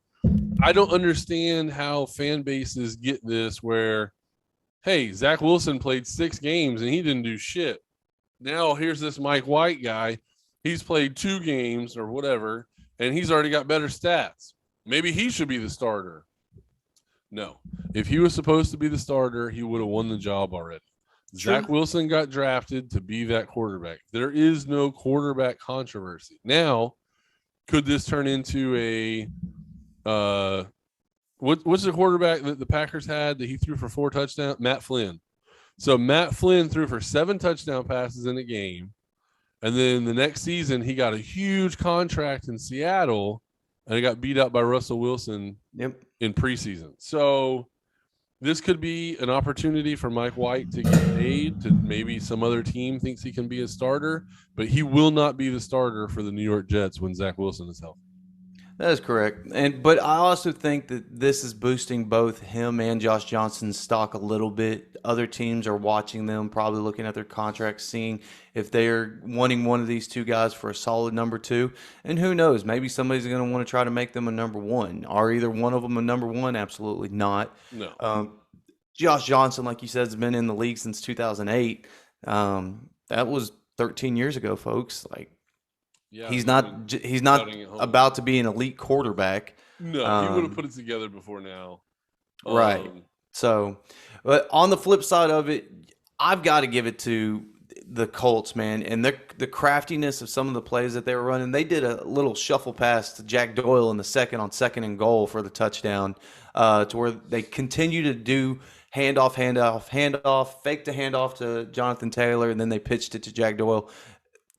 I don't understand how fan bases get this where, hey, Zach Wilson played 6 games and he didn't do shit. Now here's this Mike White guy. He's played 2 games or whatever, and he's already got better stats. Maybe he should be the starter. No. If he was supposed to be the starter, he would have won the job already. True. Zach Wilson got drafted to be that quarterback. There is no quarterback controversy. Now, could this turn into a what's the quarterback that the Packers had that he threw for 4 touchdowns? Matt Flynn. So Matt Flynn threw for 7 touchdown passes in a game. And then the next season, he got a huge contract in Seattle, and he got beat out by Russell Wilson in preseason. So this could be an opportunity for Mike White to get paid to maybe some other team thinks he can be a starter, but he will not be the starter for the New York Jets when Zach Wilson is healthy. That is correct. But I also think that this is boosting both him and Josh Johnson's stock a little bit. Other teams are watching them, probably looking at their contracts, seeing if they're wanting one of these 2 guys for a solid number 2. And who knows, maybe somebody's going to want to try to make them a number 1. Are either one of them a number 1? Absolutely not. No. Josh Johnson, like you said, has been in the league since 2008. That was 13 years ago, folks. Yeah, he's not about to be an elite quarterback. No, he would have put it together before now. Right. So, but on the flip side of it, I've got to give it to the Colts, man, and the craftiness of some of the plays that they were running. They did a little shuffle pass to Jack Doyle in the second on 2nd and goal for the touchdown, to where they continue to do handoff, fake to handoff to Jonathan Taylor, and then they pitched it to Jack Doyle.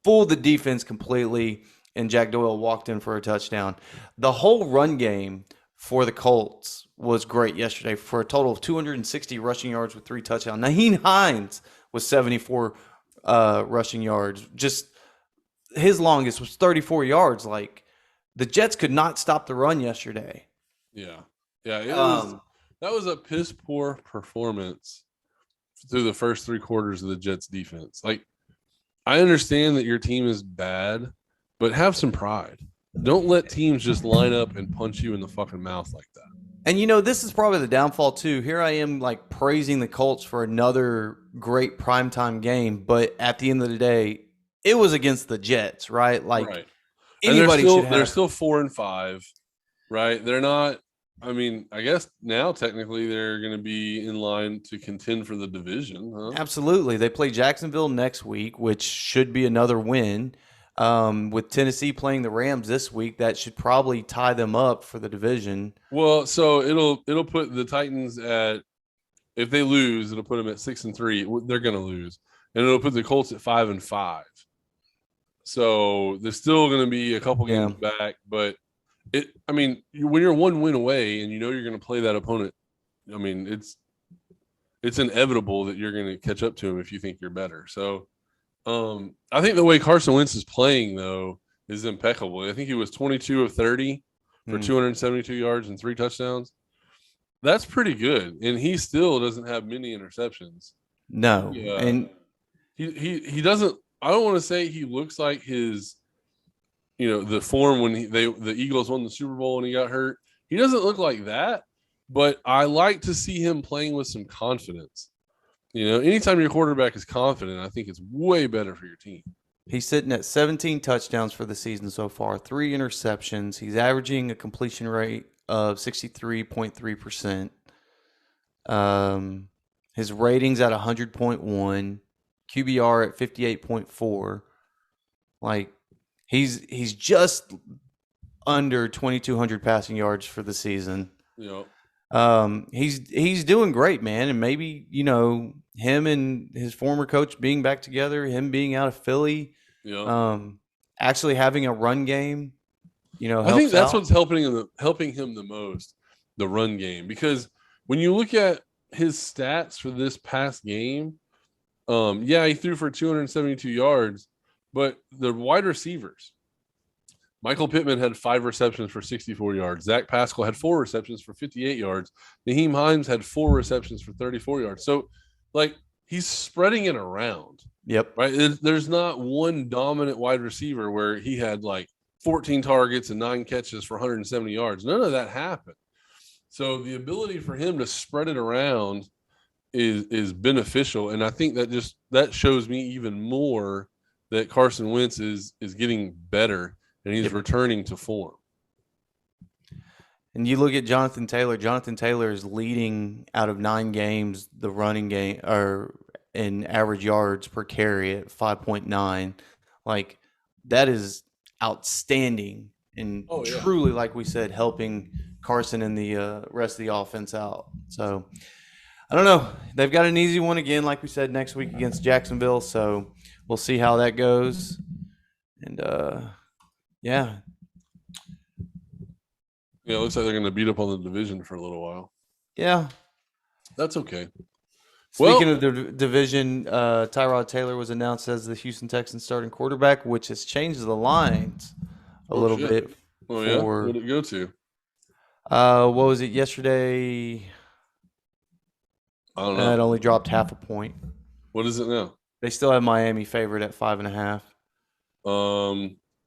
Fooled the defense completely, and Jack Doyle walked in for a touchdown. The whole run game for the Colts was great yesterday for a total of 260 rushing yards with 3 touchdowns. Nyheim Hines was 74 rushing yards. Just his longest was 34 yards. The Jets could not stop the run yesterday. Yeah. That was a piss poor performance through the first 3 quarters of the Jets defense. I understand that your team is bad, but have some pride. Don't let teams just line up and punch you in the fucking mouth like that. And, this is probably the downfall, too. Here I am, praising the Colts for another great primetime game, but at the end of the day, it was against the Jets, right? Right. Anybody they're still 4-5, right? They're not – I guess now technically they're going to be in line to contend for the division. Huh? Absolutely. They play Jacksonville next week, which should be another win. With Tennessee playing the Rams this week, that should probably tie them up for the division. Well, so it'll put the Titans at, if they lose, it'll put them at 6-3. They're going to lose, and it'll put the Colts at 5-5. So they're still going to be a couple games back, but. When you're 1 win away and you're going to play that opponent, it's inevitable that you're going to catch up to him if you think you're better. So, I think the way Carson Wentz is playing though is impeccable. I think he was 22 of 30 for 272 yards and 3 touchdowns. That's pretty good, and he still doesn't have many interceptions. No, and he doesn't. I don't want to say he looks like his. The form when the Eagles won the Super Bowl and he got hurt. He doesn't look like that, but I like to see him playing with some confidence. Anytime your quarterback is confident, I think it's way better for your team. He's sitting at 17 touchdowns for the season so far, 3 interceptions. He's averaging a completion rate of 63.3%. His rating's at 100.1, QBR at 58.4. Like he's just under 2,200 passing yards for the season. He's doing great, man, and maybe him and his former coach being back together, him being out of Philly, actually having a run game, I think that's out. what's helping him the most, the run game, because when you look at his stats for this past game, he threw for 272 yards, but the wide receivers, Michael Pittman had 5 receptions for 64 yards. Zach Pascal had 4 receptions for 58 yards. Naheem Hines had 4 receptions for 34 yards. So, he's spreading it around. Yep. Right. There's not one dominant wide receiver where he had 14 targets and 9 catches for 170 yards. None of that happened. So the ability for him to spread it around is beneficial. And I think that shows me even more that Carson Wentz is getting better and he's returning to form. And you look at Jonathan Taylor. Jonathan Taylor is leading out of 9 games the running game or in average yards per carry at 5.9. That is outstanding and truly, like we said, helping Carson and the rest of the offense out. So I don't know. They've got an easy one again, like we said, next week against Jacksonville. So we'll see how that goes. And it looks like they're going to beat up on the division for a little while. Yeah. That's okay. Speaking of the division, Tyrod Taylor was announced as the Houston Texans starting quarterback, which has changed the lines a little bit. Oh, yeah? What did it go to? What was it yesterday? I don't know. It only dropped half a point. What is it now? They still have Miami favored at 5.5.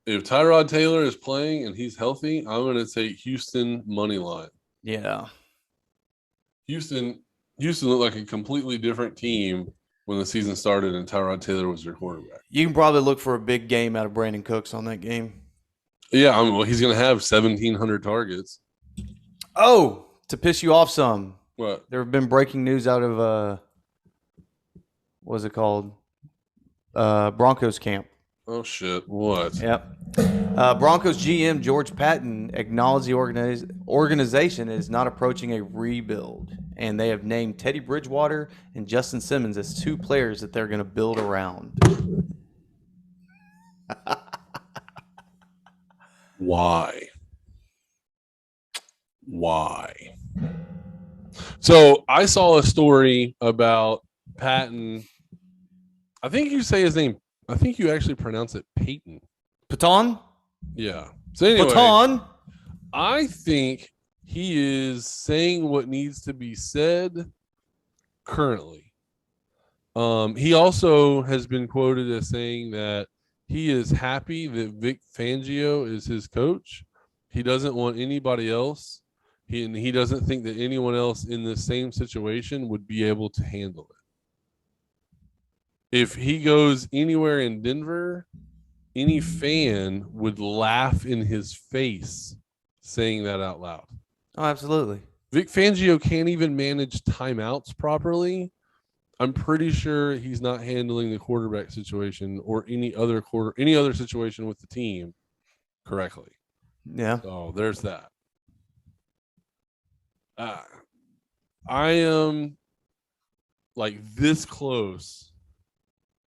If Tyrod Taylor is playing and he's healthy, I'm going to say Houston money line. Yeah. Houston looked like a completely different team when the season started and Tyrod Taylor was their quarterback. You can probably look for a big game out of Brandon Cooks on that game. Yeah, he's going to have 1,700 targets. Oh, to piss you off some. What? There have been breaking news out of, what is it called? Broncos camp. Oh, shit. What? Yep. Broncos GM George Patton acknowledged the organization is not approaching a rebuild, and they have named Teddy Bridgewater and Justin Simmons as 2 players that they're going to build around. Why? So I saw a story about Patton. I think you say his name. I think you actually pronounce it Peyton. Patton? Yeah. So anyway, Patton? I think he is saying what needs to be said currently. He also has been quoted as saying that he is happy that Vic Fangio is his coach. He doesn't want anybody else. He doesn't think that anyone else in the same situation would be able to handle it. If he goes anywhere in Denver, any fan would laugh in his face saying that out loud. Oh, absolutely. Vic Fangio can't even manage timeouts properly. I'm pretty sure he's not handling the quarterback situation or any other situation with the team correctly. Yeah. So there's that. I am this close.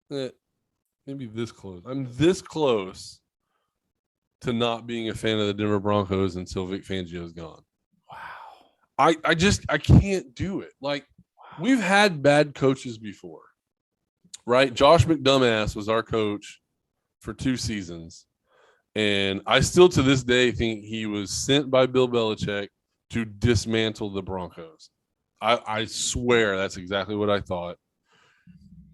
Maybe this close. I'm this close to not being a fan of the Denver Broncos until Vic Fangio is gone. Wow. I can't do it. We've had bad coaches before, right? Josh McDumbass was our coach for 2 seasons. And I still to this day think he was sent by Bill Belichick to dismantle the Broncos. I swear that's exactly what I thought.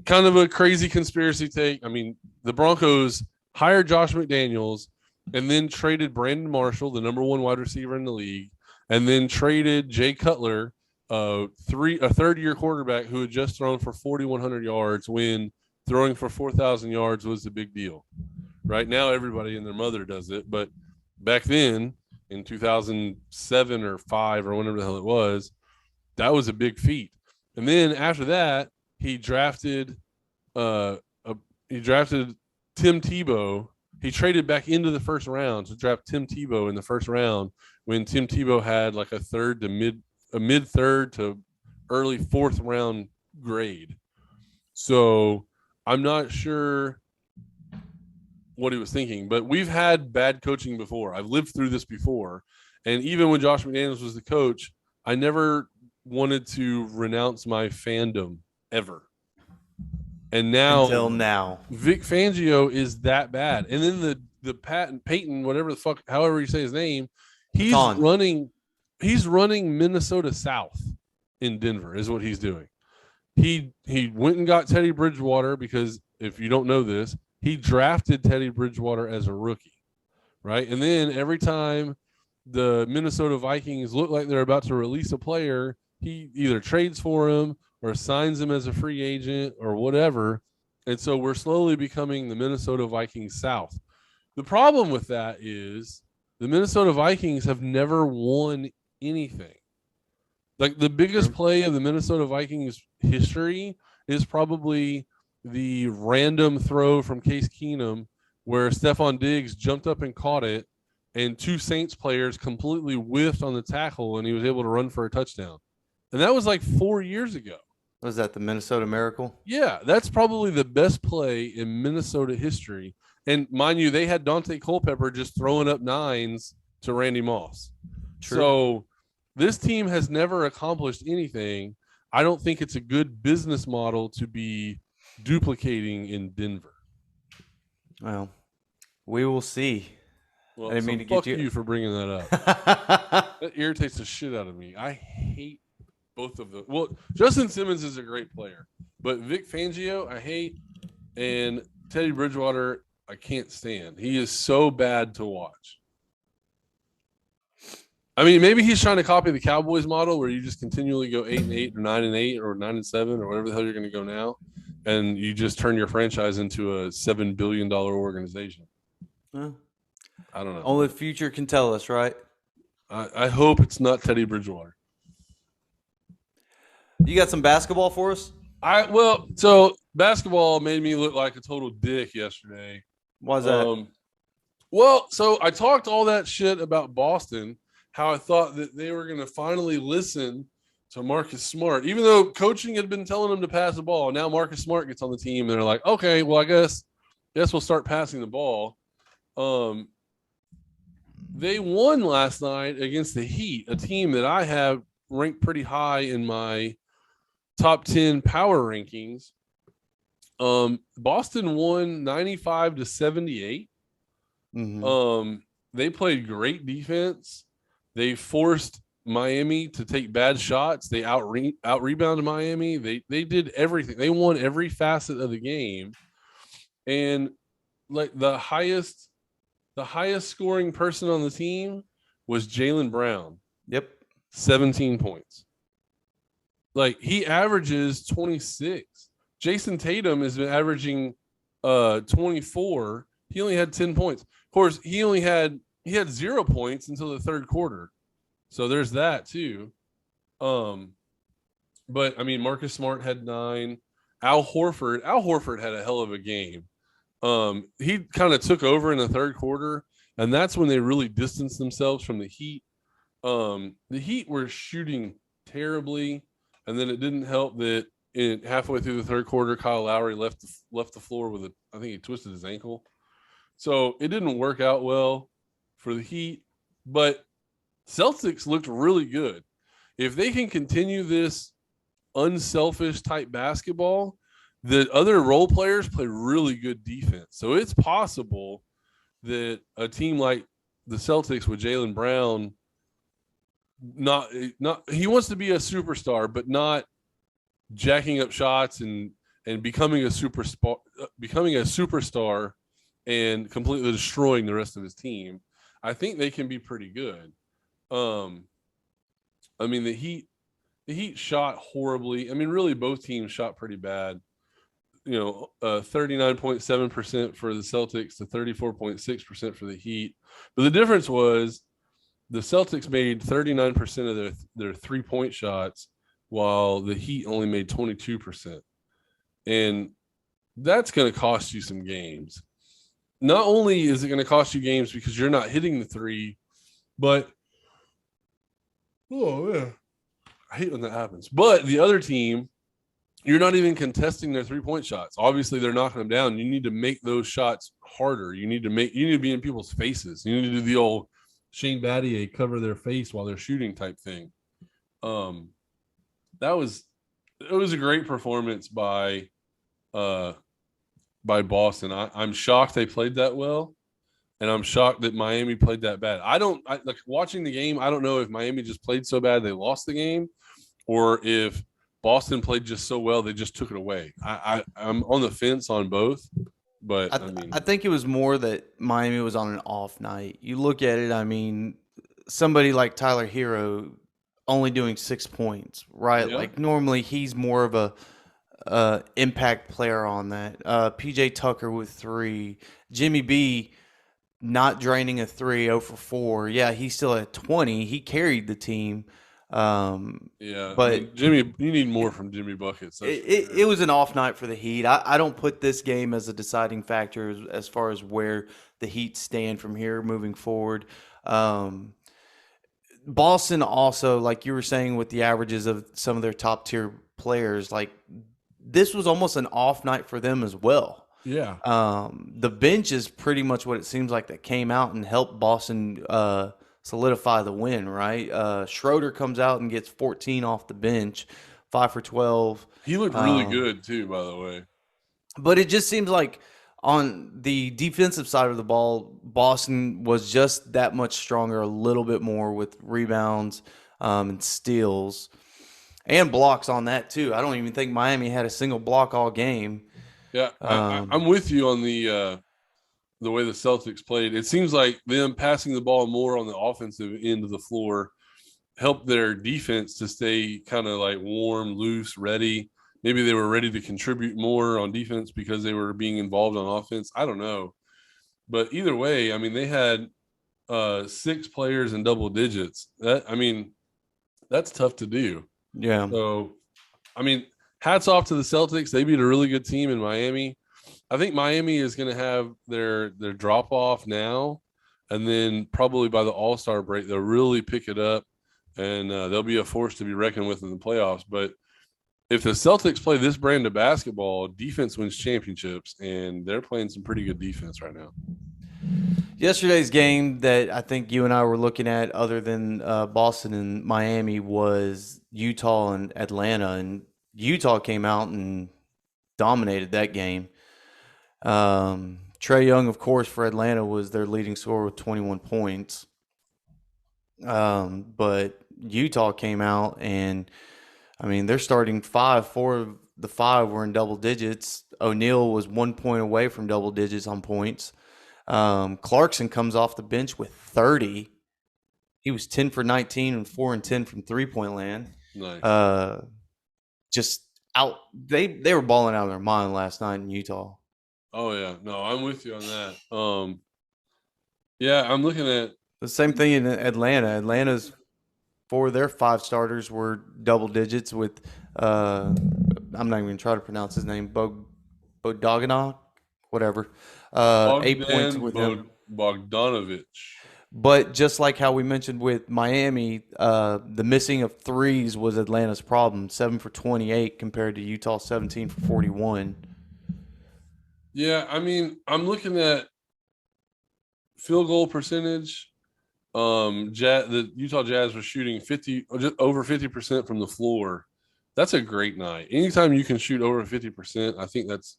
Kind of a crazy conspiracy take. I mean, the Broncos hired Josh McDaniels and then traded Brandon Marshall, the number 1 wide receiver in the league, and then traded Jay Cutler a third-year quarterback who had just thrown for 4,100 yards when throwing for 4,000 yards was the big deal. Right now, everybody and their mother does it, but back then, in 2007 or 5 or whenever the hell it was, that was a big feat. And then after that, he drafted Tim Tebow. He traded back into the first round to draft Tim Tebow in the first round when Tim Tebow had like a mid third to early fourth round grade. So I'm not sure what he was thinking, but we've had bad coaching before. I've lived through this before. And even when Josh McDaniels was the coach, I never wanted to renounce my fandom ever. And now Until now, Vic Fangio is that bad. And then the Peyton, whatever the fuck, however you say his name, he's running Minnesota South in Denver is what he's doing. He went and got Teddy Bridgewater because if you don't know this, he drafted Teddy Bridgewater as a rookie, right? And then every time the Minnesota Vikings look like they're about to release a player, he either trades for him or signs him as a free agent or whatever. And so we're slowly becoming the Minnesota Vikings South. The problem with that is the Minnesota Vikings have never won anything. Like the biggest play of the Minnesota Vikings history is probably the random throw from Case Keenum where Stephon Diggs jumped up and caught it and two Saints players completely whiffed on the tackle and he was able to run for a touchdown. And that was like 4 years ago. Was that the Minnesota Miracle? Yeah, that's probably the best play in Minnesota history. And mind you, they had Dante Culpepper just throwing up nines to Randy Moss. True. So this team has never accomplished anything. I don't think it's a good business model to be duplicating in Denver. Well, we will see. Well, I didn't mean to get you for bringing that up. That irritates the shit out of me. I hate both of them. Well, Justin Simmons is a great player, but Vic Fangio, I hate, and Teddy Bridgewater, I can't stand. He is so bad to watch. I mean, maybe he's trying to copy the Cowboys model where you just continually go 8-8 or 9-8 or 9-7 or whatever the hell you're going to go now, and you just turn your franchise into a $7 billion organization. Yeah. I don't know. Only the future can tell us, right? I hope it's not Teddy Bridgewater. You got some basketball for us? So basketball made me look like a total dick yesterday. Why's that? So I talked all that shit about Boston, how I thought that they were going to finally listen to Marcus Smart, even though coaching had been telling them to pass the ball. Now Marcus Smart gets on the team, and they're like, okay, well, I guess we'll start passing the ball. They won last night against the Heat, a team that I have ranked pretty high in my top 10 power rankings. Boston won 95-78. Mm-hmm. They played great defense. They forced Miami to take bad shots. They out rebounded Miami. They did everything. They won every facet of the game. And like the highest scoring person on the team was Jaylen Brown. Yep. 17 points. Like he averages 26. Jason Tatum has been averaging 24. He only had 10 points. Of course, he had 0 points until the third quarter. So there's that too. But I mean, Marcus Smart had 9. Al Horford had a hell of a game. He kind of took over in the third quarter, and that's when they really distanced themselves from the Heat. The Heat were shooting terribly, and then it didn't help that halfway through the third quarter, Kyle Lowry left the floor with I think he twisted his ankle. So it didn't work out well for the Heat, but Celtics looked really good. If they can continue this unselfish type basketball, the other role players play really good defense. So it's possible that a team like the Celtics with Jaylen Brown, not he wants to be a superstar, but not jacking up shots and becoming a superstar and completely destroying the rest of his team. I think they can be pretty good. I mean, the Heat The Heat shot horribly. I mean, really, both teams shot pretty bad. 39.7% for the Celtics to 34.6% for the Heat. But the difference was the Celtics made 39% of their 3-point shots, while the Heat only made 22%. And that's going to cost you some games. Not only is it going to cost you games because you're not hitting the three, but oh yeah, I hate when that happens. But the other team, you're not even contesting their 3-point shots. Obviously, they're knocking them down. You need to make those shots harder. You need to be in people's faces. You need to do the old Shane Battier cover their face while they're shooting type thing. It was a great performance by Boston. I'm shocked they played that well, and I'm shocked that Miami played that bad. Like watching the game. I don't know if Miami just played so bad they lost the game, or if Boston played just so well they just took it away. I'm on the fence on both, but I think it was more that Miami was on an off night. You look at it, I mean, somebody like Tyler Hero only doing 6 points, right? Yeah. Like normally he's more of a impact player on that. PJ Tucker with 3, Jimmy B not draining a 3, 0 for 4. Yeah, he's still at 20. He carried the team. But Jimmy, you need more from Jimmy buckets. it was an off night for the Heat. I don't put this game as a deciding factor as far as where the Heat stand from here moving forward. Boston also, like you were saying, with the averages of some of their top tier players, like this was almost an off night for them as well. Yeah. The bench is pretty much what it seems like that came out and helped Boston solidify the win, right? Schroeder comes out and gets 14 off the bench, 5 for 12. He looked really good too, by the way. But it just seems like on the defensive side of the ball, Boston was just that much stronger, a little bit more with rebounds and steals and blocks on that too. I don't even think Miami had a single block all game. Yeah, I'm with you on the way the Celtics played. It seems like them passing the ball more on the offensive end of the floor helped their defense to stay kind of like warm, loose, ready. Maybe they were ready to contribute more on defense because they were being involved on offense. I don't know. But either way, I mean, they had 6 players in double digits. That's tough to do. Yeah. So, I mean, hats off to the Celtics. They beat a really good team in Miami. I think Miami is going to have their drop off now, and then probably by the All-Star break, they'll really pick it up, and they'll be a force to be reckoned with in the playoffs. But if the Celtics play this brand of basketball, defense wins championships, and they're playing some pretty good defense right now. Yesterday's game that I think you and I were looking at, other than Boston and Miami, was Utah and Atlanta, and Utah came out and dominated that game. Trae Young, of course, for Atlanta was their leading scorer with 21 points. But Utah came out and, I mean, they're starting 5. 4 of the 5 were in double digits. O'Neal was 1 point away from double digits on points. Clarkson comes off the bench with 30. He was 10 for 19 and 4 and 10 from 3-point land. Nice. Just out. They were balling out of their mind last night in Utah. Oh yeah, no, I'm with you on that. Yeah, I'm looking at the same thing in Atlanta. Atlanta's 4 of their 5 starters were double digits with I'm not even trying to pronounce his name, Bogdanovich, whatever. 8 points with him. Bogdanovich. But just like how we mentioned with Miami, the missing of threes was Atlanta's problem. 7 for 28 compared to Utah 17 for 41. Yeah, I mean, I'm looking at field goal percentage. The Utah Jazz was shooting just over 50% from the floor. That's a great night. Anytime you can shoot over 50%, I think that's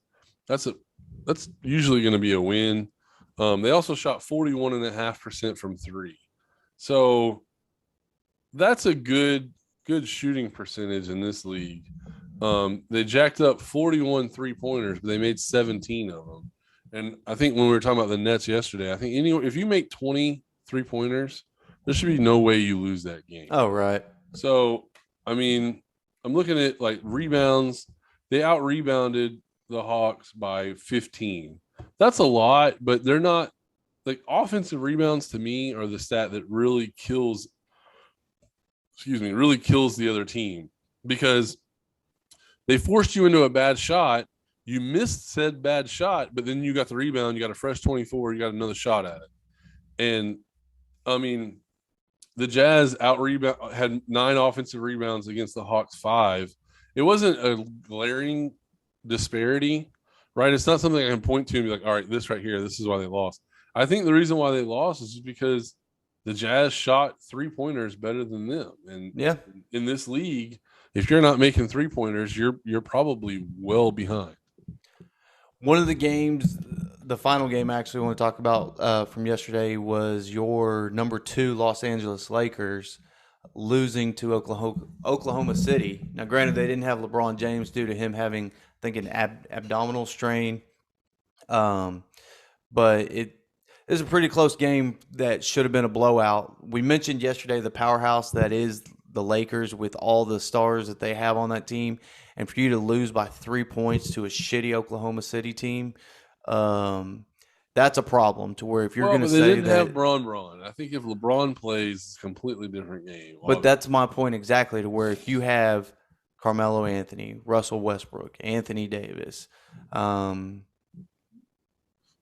usually going to be a win. They also shot 41.5% from 3. So that's a good shooting percentage in this league. They jacked up 41 3-pointers, but they made 17 of them. And I think when we were talking about the Nets yesterday, I think if you make 20 3-pointers, there should be no way you lose that game. Oh, right. So I mean, I'm looking at like rebounds. They out rebounded the Hawks by 15. That's a lot, but they're not like offensive rebounds to me are the stat that really kills, really kills the other team because they forced you into a bad shot. You missed said bad shot, but then you got the rebound. You got a fresh 24. You got another shot at it. And I mean, the Jazz out rebound had 9 offensive rebounds against the Hawks 5. It wasn't a glaring disparity, right? It's not something I can point to and be like, all right, this right here, this is why they lost. I think the reason why they lost is just because the Jazz shot 3-pointers better than them. And Yeah. in this league, if you're not making 3-pointers, you're probably well behind. One of the games, the final game actually I want to talk about from yesterday was your number 2 Los Angeles Lakers losing to Oklahoma City. Now, granted, they didn't have LeBron James due to him having, I think, an abdominal strain. But it is a pretty close game that should have been a blowout. We mentioned yesterday the powerhouse that is the Lakers with all the stars that they have on that team. And for you to lose by 3 points to a shitty Oklahoma City team, that's a problem. To where if you're going to they say didn't that, have Braun. I think if LeBron plays, it's a completely different game. but that's my point exactly. To where if you have Carmelo Anthony, Russell Westbrook, Anthony Davis, well,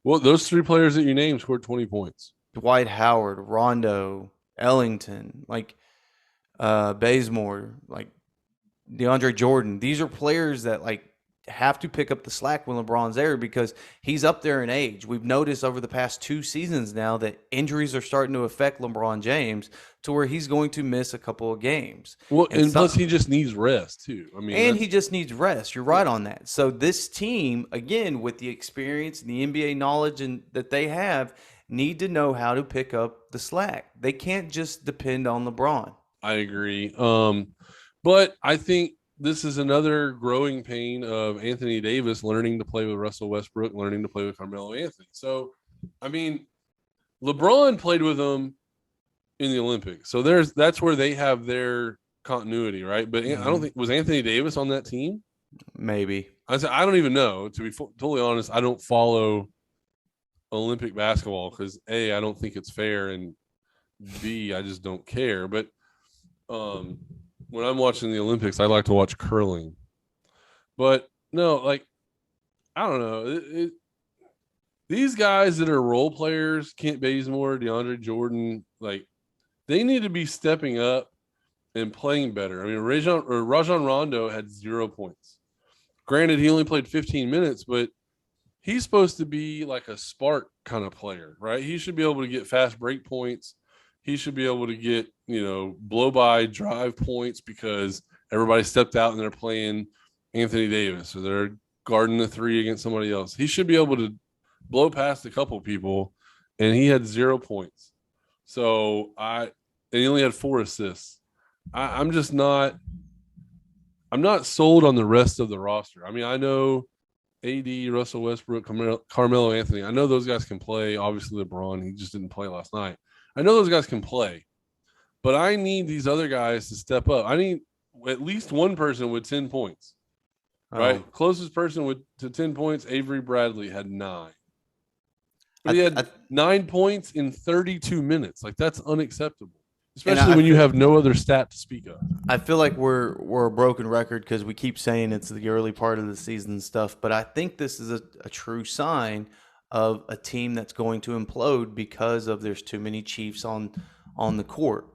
those 3 players that you named scored 20 points. Dwight Howard, Rondo, Ellington, like Bazemore, like DeAndre Jordan. These are players that like have to pick up the slack when LeBron's there because he's up there in age. We've noticed over the past 2 seasons now that injuries are starting to affect LeBron James to where he's going to miss a couple of games. Well, and plus he just needs rest too. I mean, and he just needs rest. You're right on that. So this team, again, with the experience and the NBA knowledge that they have, need to know how to pick up the slack. They can't just depend on LeBron. I agree. But I think this is another growing pain of Anthony Davis learning to play with Russell Westbrook, learning to play with Carmelo Anthony. So, I mean, LeBron played with them in the Olympics. So that's where they have their continuity, right? But I don't think was Anthony Davis on that team? Maybe. I don't even know. To be totally honest, I don't follow Olympic basketball because A, I don't think it's fair, and B, I just don't care. But when I'm watching the Olympics, I like to watch curling. But no, like, I don't know. These guys that are role players, Kent Bazemore, DeAndre Jordan, like, they need to be stepping up and playing better. I mean, Rajon Rondo had 0 points. Granted, he only played 15 minutes, but he's supposed to be like a spark kind of player, right? He should be able to get fast break points. He should be able to get, blow by drive points because everybody stepped out and they're playing Anthony Davis or they're guarding the 3 against somebody else. He should be able to blow past a couple people, and he had 0 points. So and he only had 4 assists. I'm not sold on the rest of the roster. I mean, I know AD, Russell Westbrook, Carmelo Anthony. I know those guys can play. Obviously, LeBron, he just didn't play last night. I know those guys can play, but I need these other guys to step up. I need at least one person with 10 points, right? Closest person to 10 points, Avery Bradley had 9. But he had 9 points in 32 minutes. Like, that's unacceptable, especially when you have no other stat to speak of. I feel like we're a broken record because we keep saying it's the early part of the season and stuff, but I think this is a true sign of a team that's going to implode because of there's too many Chiefs on the court.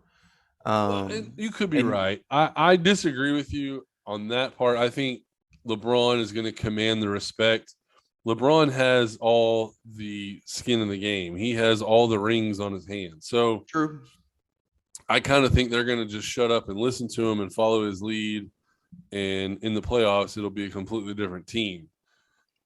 You could be right. I disagree with you on that part. I think LeBron is going to command the respect. LeBron has all the skin in the game. He has all the rings on his hands. So true. I kind of think they're going to just shut up and listen to him and follow his lead. And in the playoffs, it'll be a completely different team.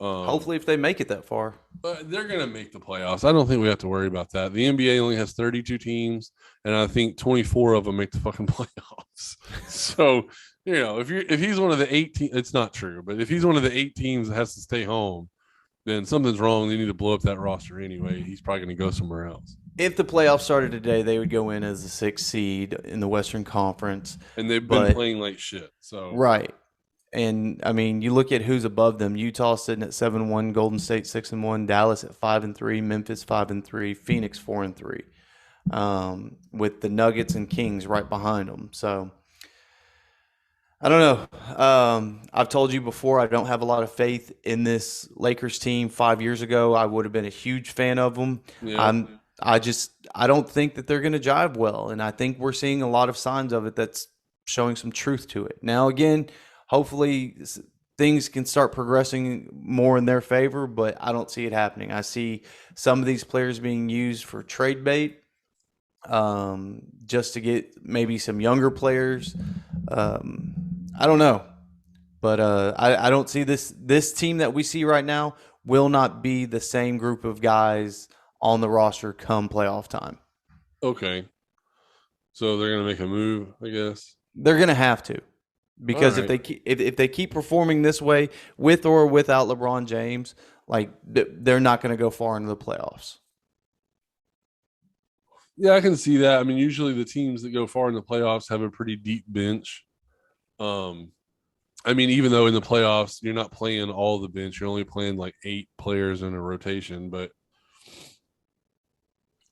Hopefully, if they make it that far. But they're going to make the playoffs. I don't think we have to worry about that. The NBA only has 32 teams, and I think 24 of them make the fucking playoffs. So, if he's one of the 18, it's not true, but if he's one of the 8 teams that has to stay home, then something's wrong. They need to blow up that roster anyway. He's probably going to go somewhere else. If the playoffs started today, they would go in as the sixth seed in the Western Conference. And they've been But playing like shit. So right, and I mean, you look at who's above them. Utah sitting at 7-1, Golden State 6-1, Dallas at 5-3, Memphis 5-3, Phoenix 4-3, with the Nuggets and Kings right behind them. So I don't know. I've told you before, I don't have a lot of faith in this Lakers team. 5 years ago, I would have been a huge fan of them. yep. I don't think that they're going to jive well, and I think we're seeing a lot of signs of it that's showing some truth to it. Now, again, hopefully things can start progressing more in their favor, but I don't see it happening. I see some of these players being used for trade bait, just to get maybe some younger players. I don't know, but I don't see this team that we see right now will not be the same group of guys on the roster come playoff time. Okay. So they're gonna make a move, I guess. They're going to have to, All because right. if they keep performing this way with or without LeBron James, like they're not going to go far into the playoffs. Yeah, I can see that. I mean, usually the teams that go far in the playoffs have a pretty deep bench. Um, I mean, even though in the playoffs you're not playing all the bench, you're only playing like 8 players in a rotation. But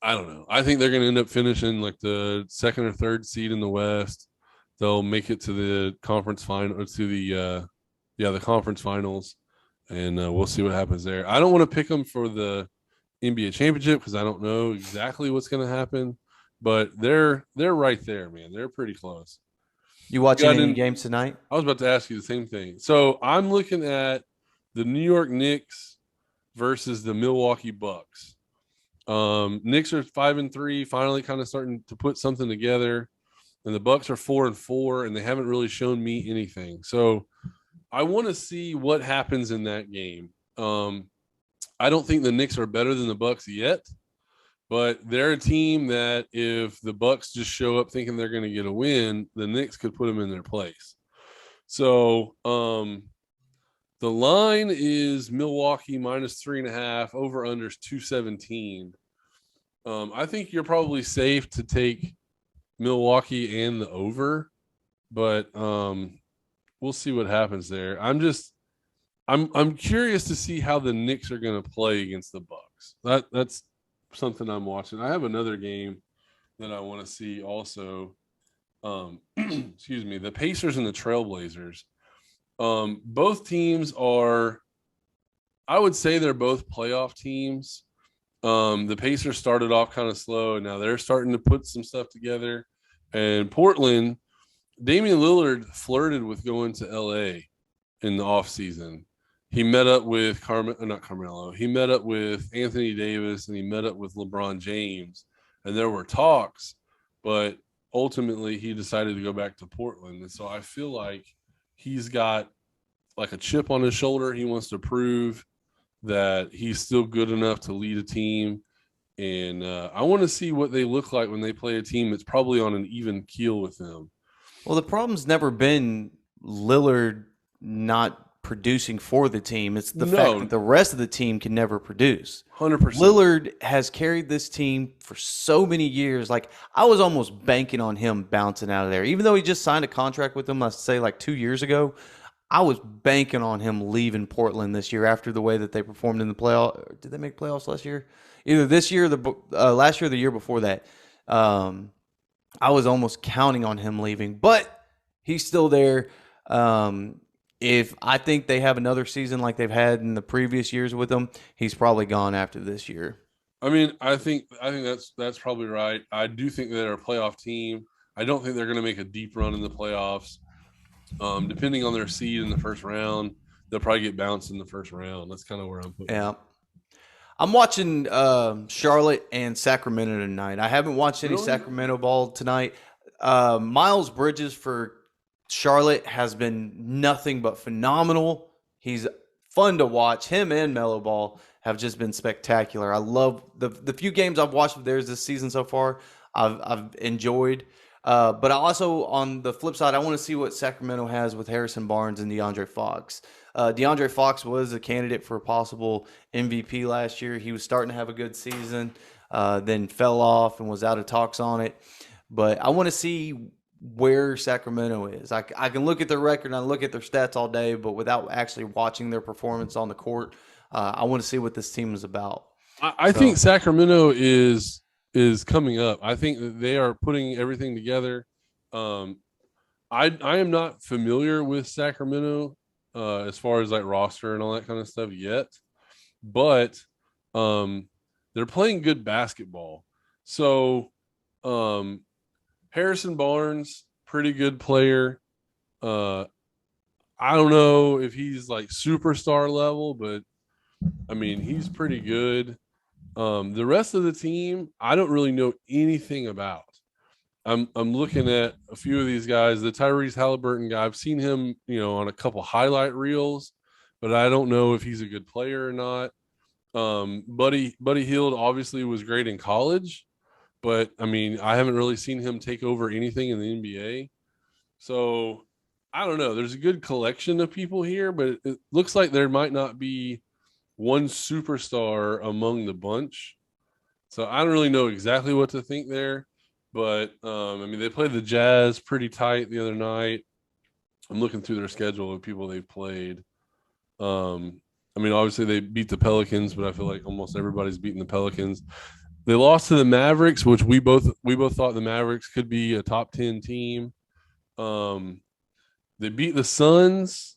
I don't know. I think they're going to end up finishing like the second or third seed in the West. They'll make it to the conference final, to the conference finals, and we'll see what happens there. I don't want to pick them for the NBA championship because I don't know exactly what's going to happen, but they're right there, man. They're pretty close. You You watching got any in. games tonight? I was about to ask you the same thing. So I'm looking at the New York Knicks versus the Milwaukee Bucks. Knicks are 5-3, finally kind of starting to put something together, and the Bucks are 4-4, and they haven't really shown me anything. So I want to see what happens in that game. I don't think the Knicks are better than the Bucks yet, but they're a team that if the Bucks just show up thinking they're going to get a win, the Knicks could put them in their place. So the line is Milwaukee -3.5, over unders 217. I think you're probably safe to take Milwaukee and the over, but we'll see what happens there. I'm curious to see how the Knicks are going to play against the Bucks. That's something I'm watching. I have another game that I want to see also. Excuse me, the Pacers and the Trailblazers. Both teams are, I would say they're both playoff teams. The Pacers started off kind of slow, and now they're starting to put some stuff together. And Portland, Damian Lillard flirted with going to LA in the offseason. He met up with not Carmelo. He met up with Anthony Davis, and he met up with LeBron James, and there were talks, but ultimately he decided to go back to Portland. And so I feel like he's got like a chip on his shoulder. He wants to prove that he's still good enough to lead a team. And I want to see what they look like when they play a team that's probably on an even keel with them. Well, the problem's never been Lillard not producing for the team. It's the fact that No, the rest of the team can never produce. 100%. Lillard has carried this team for so many years. Like, I was almost banking on him bouncing out of there. Even though he just signed a contract with them, let's say like 2 years ago, I was banking on him leaving Portland this year after the way that they performed in the playoff. Did they make playoffs last year? Either this year or the last year or the year before that. I was almost counting on him leaving, but he's still there. If I think they have another season like they've had in the previous years with him, he's probably gone after this year. I mean, I think that's probably right. I do think they're a playoff team. I don't think they're going to make a deep run in the playoffs. Depending on their seed in the first round, they'll probably get bounced in the first round. That's kind of where I'm putting Yeah. it. I'm watching Charlotte and Sacramento tonight. I haven't watched any Really? Sacramento ball tonight. Miles Bridges for Charlotte has been nothing but phenomenal. He's fun to watch. Him and Melo Ball have just been spectacular. I love the few games I've watched of theirs this season so far. I've enjoyed. But I also, on the flip side, I want to see what Sacramento has with Harrison Barnes and DeAndre Fox. DeAndre Fox was a candidate for a possible MVP last year. He was starting to have a good season. then fell off and was out of talks on it. But I want to see where Sacramento is. I can look at their record and I look at their stats all day, but without actually watching their performance on the court, I want to see what this team is about. I think Sacramento is coming up. I think that they are putting everything together. I am not familiar with Sacramento as far as like roster and all that kind of stuff yet, but they're playing good basketball. So Harrison Barnes, pretty good player. I don't know if he's like superstar level, but I mean he's pretty good. The rest of the team, I don't really know anything about. I'm looking at a few of these guys. The Tyrese Halliburton guy, I've seen him, on a couple highlight reels, but I don't know if he's a good player or not. Buddy Hield obviously was great in college, but I mean, I haven't really seen him take over anything in the NBA. So I don't know. There's a good collection of people here, but it looks like there might not be one superstar among the bunch. So I don't really know exactly what to think there. But, I mean, they played the Jazz pretty tight the other night. I'm looking through their schedule of people they've played. I mean, obviously they beat the Pelicans, but I feel like almost everybody's beating the Pelicans. They lost to the Mavericks, which we both thought the Mavericks could be a top 10 team. They beat the Suns.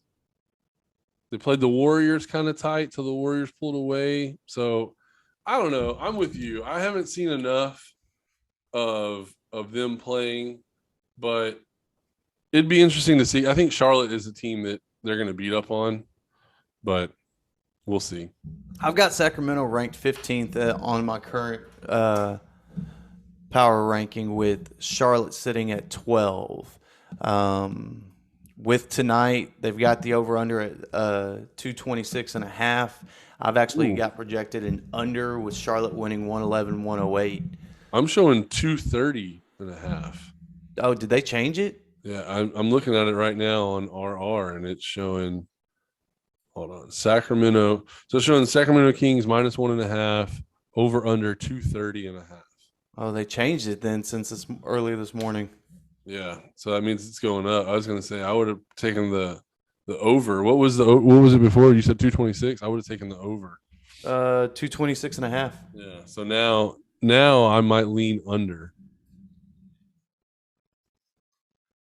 They played the Warriors kind of tight till the Warriors pulled away. So I don't know. I'm with you. I haven't seen enough of them playing, but it'd be interesting to see. I think Charlotte is a team that they're going to beat up on, but we'll see. I've got Sacramento ranked 15th on my current power ranking, with Charlotte sitting at 12. With tonight, they've got the over-under at 226.5. I've actually got projected an under with Charlotte winning 111-108. I'm showing 230.5. Oh, did they change it? Yeah, I'm looking at it right now on RR, and it's showing. Hold on, Sacramento. So it's showing Sacramento Kings minus 1.5, over under 230.5. Oh, they changed it then since it's earlier this morning. Yeah, so that means it's going up. I was going to say I would have taken the over. What was it before? You said 226. I would have taken the over. 226.5. Yeah. So now I might lean under,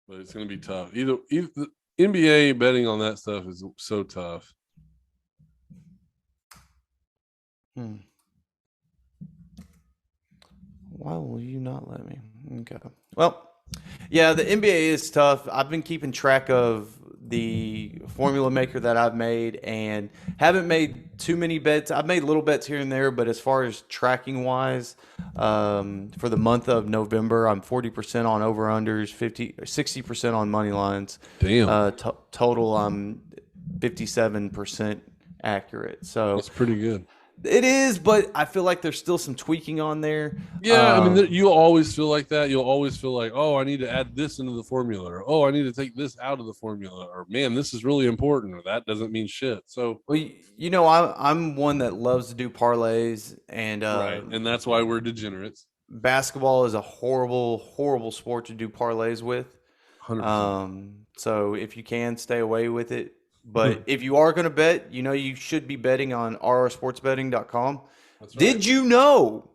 but it's going to be tough. Either the NBA betting on that stuff is so tough. Why will you not let me? Okay. Well, yeah, the NBA is tough. I've been keeping track of the formula maker that I've made and haven't made too many bets. I've made little bets here and there, but as far as tracking wise, for the month of November, I'm 40% on over-unders, 60% on money lines. Damn. Total, I'm 57% accurate. So that's pretty good. It is, but I feel like there's still some tweaking on there. Yeah, I mean, you'll always feel like that. You'll always feel like, oh, I need to add this into the formula, or oh, I need to take this out of the formula, or man, this is really important, or that doesn't mean shit. So, well, I'm one that loves to do parlays, and right, and that's why we're degenerates. Basketball is a horrible, horrible sport to do parlays with. 100%. So if you can, stay away with it. But if you are going to bet, you should be betting on rrsportsbetting.com. That's right. Did you know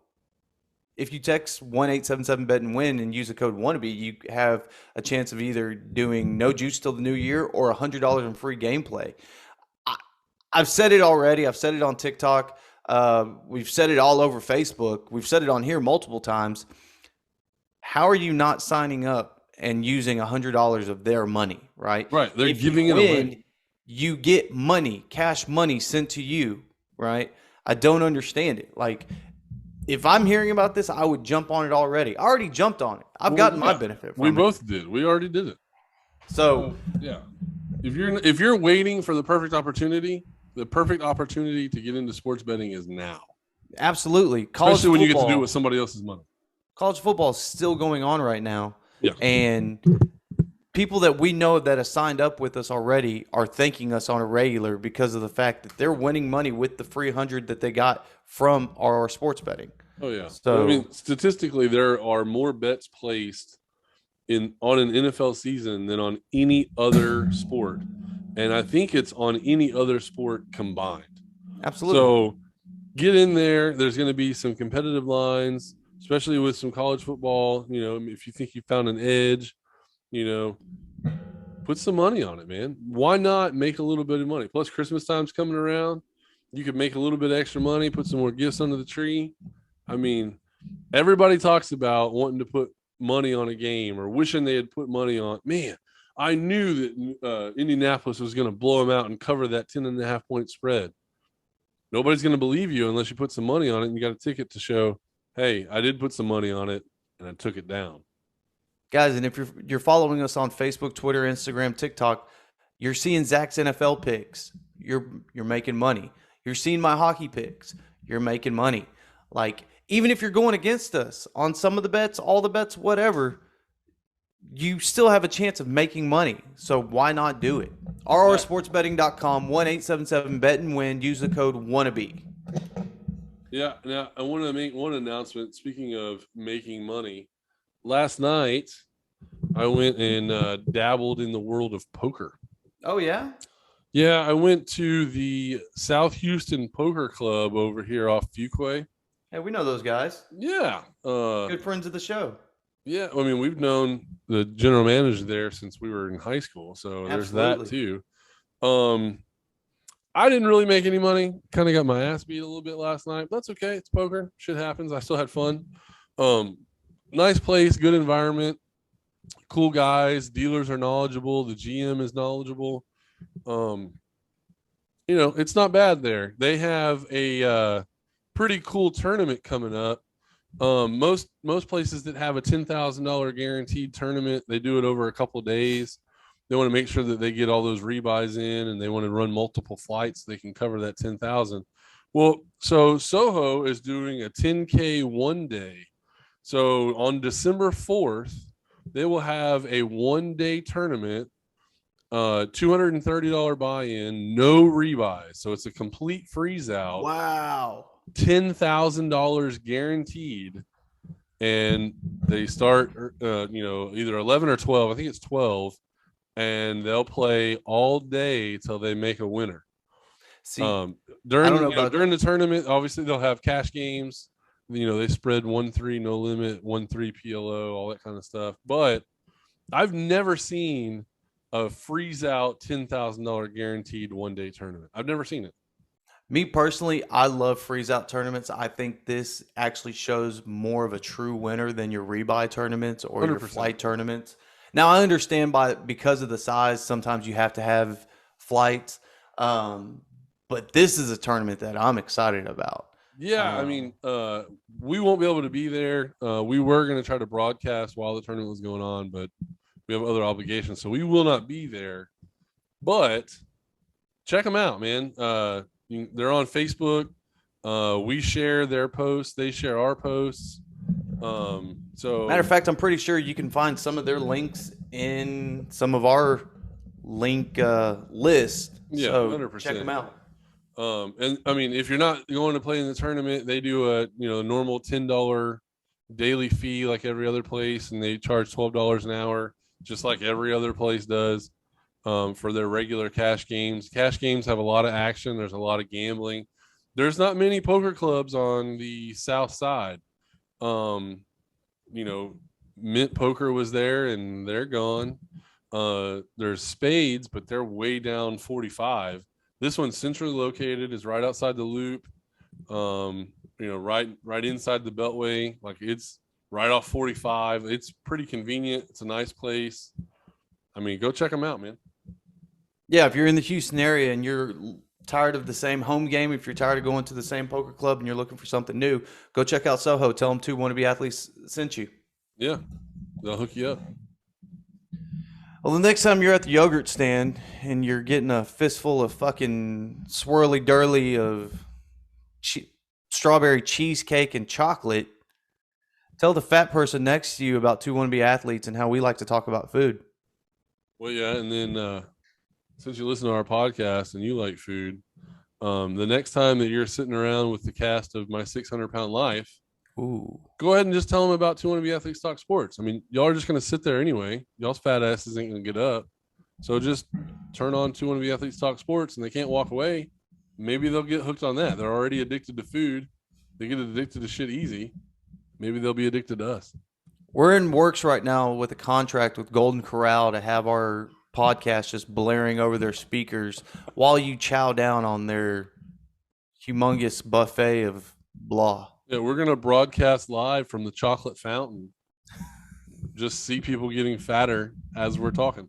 if you text 1-877-BET and win and use the code Wannabe, you have a chance of either doing no juice till the new year or $100 in free gameplay? I've said it already. I've said it on TikTok. We've said it all over Facebook. We've said it on here multiple times. How are you not signing up and using $100 of their money, right? Right. They're giving it away. You get money, cash money sent to you, right? I don't understand it. Like, if I'm hearing about this, I would jump on it already. I already jumped on it. I've gotten my benefit from it. We both did. We already did it. So yeah, if you're waiting for the perfect opportunity to get into sports betting is now. Absolutely. Especially when you get to do it with somebody else's money. College football is still going on right now. Yeah. And people that we know that have signed up with us already are thanking us on a regular because of the fact that they're winning money with the free 100 that they got from our sports betting. Oh yeah. I So mean, statistically, there are more bets placed in on an NFL season than on any other sport, and I think it's on any other sport combined. absolutely. So get in there. There's going to be some competitive lines, especially with some college football. You know, if you think you found an edge, you know, put some money on it, man. Why not make a little bit of money? Plus, Christmas time's coming around. You could make a little bit extra money, put some more gifts under the tree. I mean, everybody talks about wanting to put money on a game or wishing they had put money on. Man, I knew that Indianapolis was going to blow them out and cover that 10.5 point spread. Nobody's going to believe you unless you put some money on it and you got a ticket to show, hey, I did put some money on it and I took it down. Guys, and if you're following us on Facebook, Twitter, Instagram, TikTok, you're seeing Zach's NFL picks. You're making money. You're seeing my hockey picks. You're making money. Like, even if you're going against us on some of the bets, all the bets, whatever, you still have a chance of making money. So why not do it? rrsportsbetting.com, 1-877-bet and win. Use the code Wannabe. Yeah. Now, I want to make one announcement. Speaking of making money, last night I went and dabbled in the world of poker. Oh, yeah? Yeah, I went to the South Houston Poker Club over here off Fuquay. Hey, we know those guys. Yeah. Good friends of the show. Yeah, I mean, we've known the general manager there since we were in high school, so there's that Absolutely. too. Um, I didn't really make any money. Kind of got my ass beat a little bit last night. That's okay. It's poker. Shit happens. I still had fun. Um, nice place, good environment, cool guys. Dealers are knowledgeable. The GM is knowledgeable. Um, you know, it's not bad there. They have a pretty cool tournament coming up. Most places that have a $10,000 guaranteed tournament, they do it over a couple of days. They want to make sure that they get all those rebuys in, and they want to run multiple flights so they can cover that 10,000. Well, so Soho is doing a 10K one day. So on December 4th, they will have a one day tournament, $230 buy-in, no rebuys. So it's a complete freeze out. Wow. $10,000 guaranteed, and they start either 11 or 12. I think it's 12, and they'll play all day till they make a winner. See, I During don't know about during the tournament, obviously they'll have cash games. You know, they spread 1-3 no limit, 1-3 PLO, all that kind of stuff. But I've never seen a freeze out $10,000 guaranteed one day tournament. I've never seen it. me personally. I love freeze out tournaments. I think this actually shows more of a true winner than your rebuy tournaments or your 100%. flight tournaments. Now I understand because of the size, sometimes you have to have flights. But this is a tournament that I'm excited about. Yeah, I mean, we won't be able to be there. We were going to try to broadcast while the tournament was going on, but we have other obligations, so we will not be there. But check them out, man. They're on Facebook. We share their posts; they share our posts. So, Matter of fact, I'm pretty sure you can find some of their links in some of our link list. yeah, So 100%. check them out. And I mean, if you're not going to play in the tournament, they do a normal $10 daily fee like every other place, and they charge $12 an hour, just like every other place does, for their regular cash games. Cash games have a lot of action. There's a lot of gambling. There's not many poker clubs on the South Side. Um, Mint Poker was there, and they're gone. There's Spades, but they're way down 45. This one's centrally located, is right outside the loop. Right inside the Beltway. Like, it's right off 45. It's pretty convenient. It's a nice place. I mean, go check them out, man. Yeah, if you're in the Houston area and you're tired of the same home game, if you're tired of going to the same poker club and you're looking for something new, go check out Soho. Tell them 2 Wannabe Athletes sent you. Yeah, they'll hook you up. Well, the next time you're at the yogurt stand and you're getting a fistful of fucking swirly durly of strawberry cheesecake and chocolate, tell the fat person next to you about 2 Wannabe Athletes and how we like to talk about food. Well, yeah, and then since you listen to our podcast and you like food, the next time that you're sitting around with the cast of My 600 Pound Life, Ooh. Go ahead and just tell them about 200 Athletes Talk Sports. I mean, y'all are just going to sit there anyway. Y'all's fat asses ain't going to get up. So just turn on 200 Athletes Talk Sports and they can't walk away. Maybe they'll get hooked on that. They're already addicted to food. They get addicted to shit easy. Maybe they'll be addicted to us. We're in works right now with a contract with Golden Corral to have our podcast just blaring over their speakers while you chow down on their humongous buffet of blah. Yeah, we're going to broadcast live from the chocolate fountain. Just see people getting fatter as we're talking.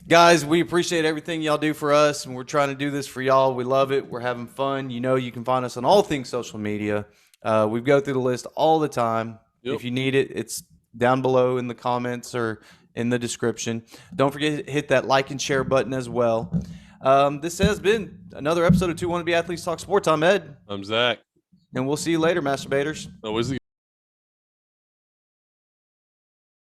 Guys, we appreciate everything y'all do for us, and we're trying to do this for y'all. We love it. We're having fun. You know, you can find us on all things social media. We go through the list all the time. Yep. If you need it, it's down below in the comments or in the description. Don't forget to hit that like and share button as well. This has been another episode of 2 Wannabe Athletes Talk Sports. I'm Ed. I'm Zach. And we'll see you later, masturbators. Always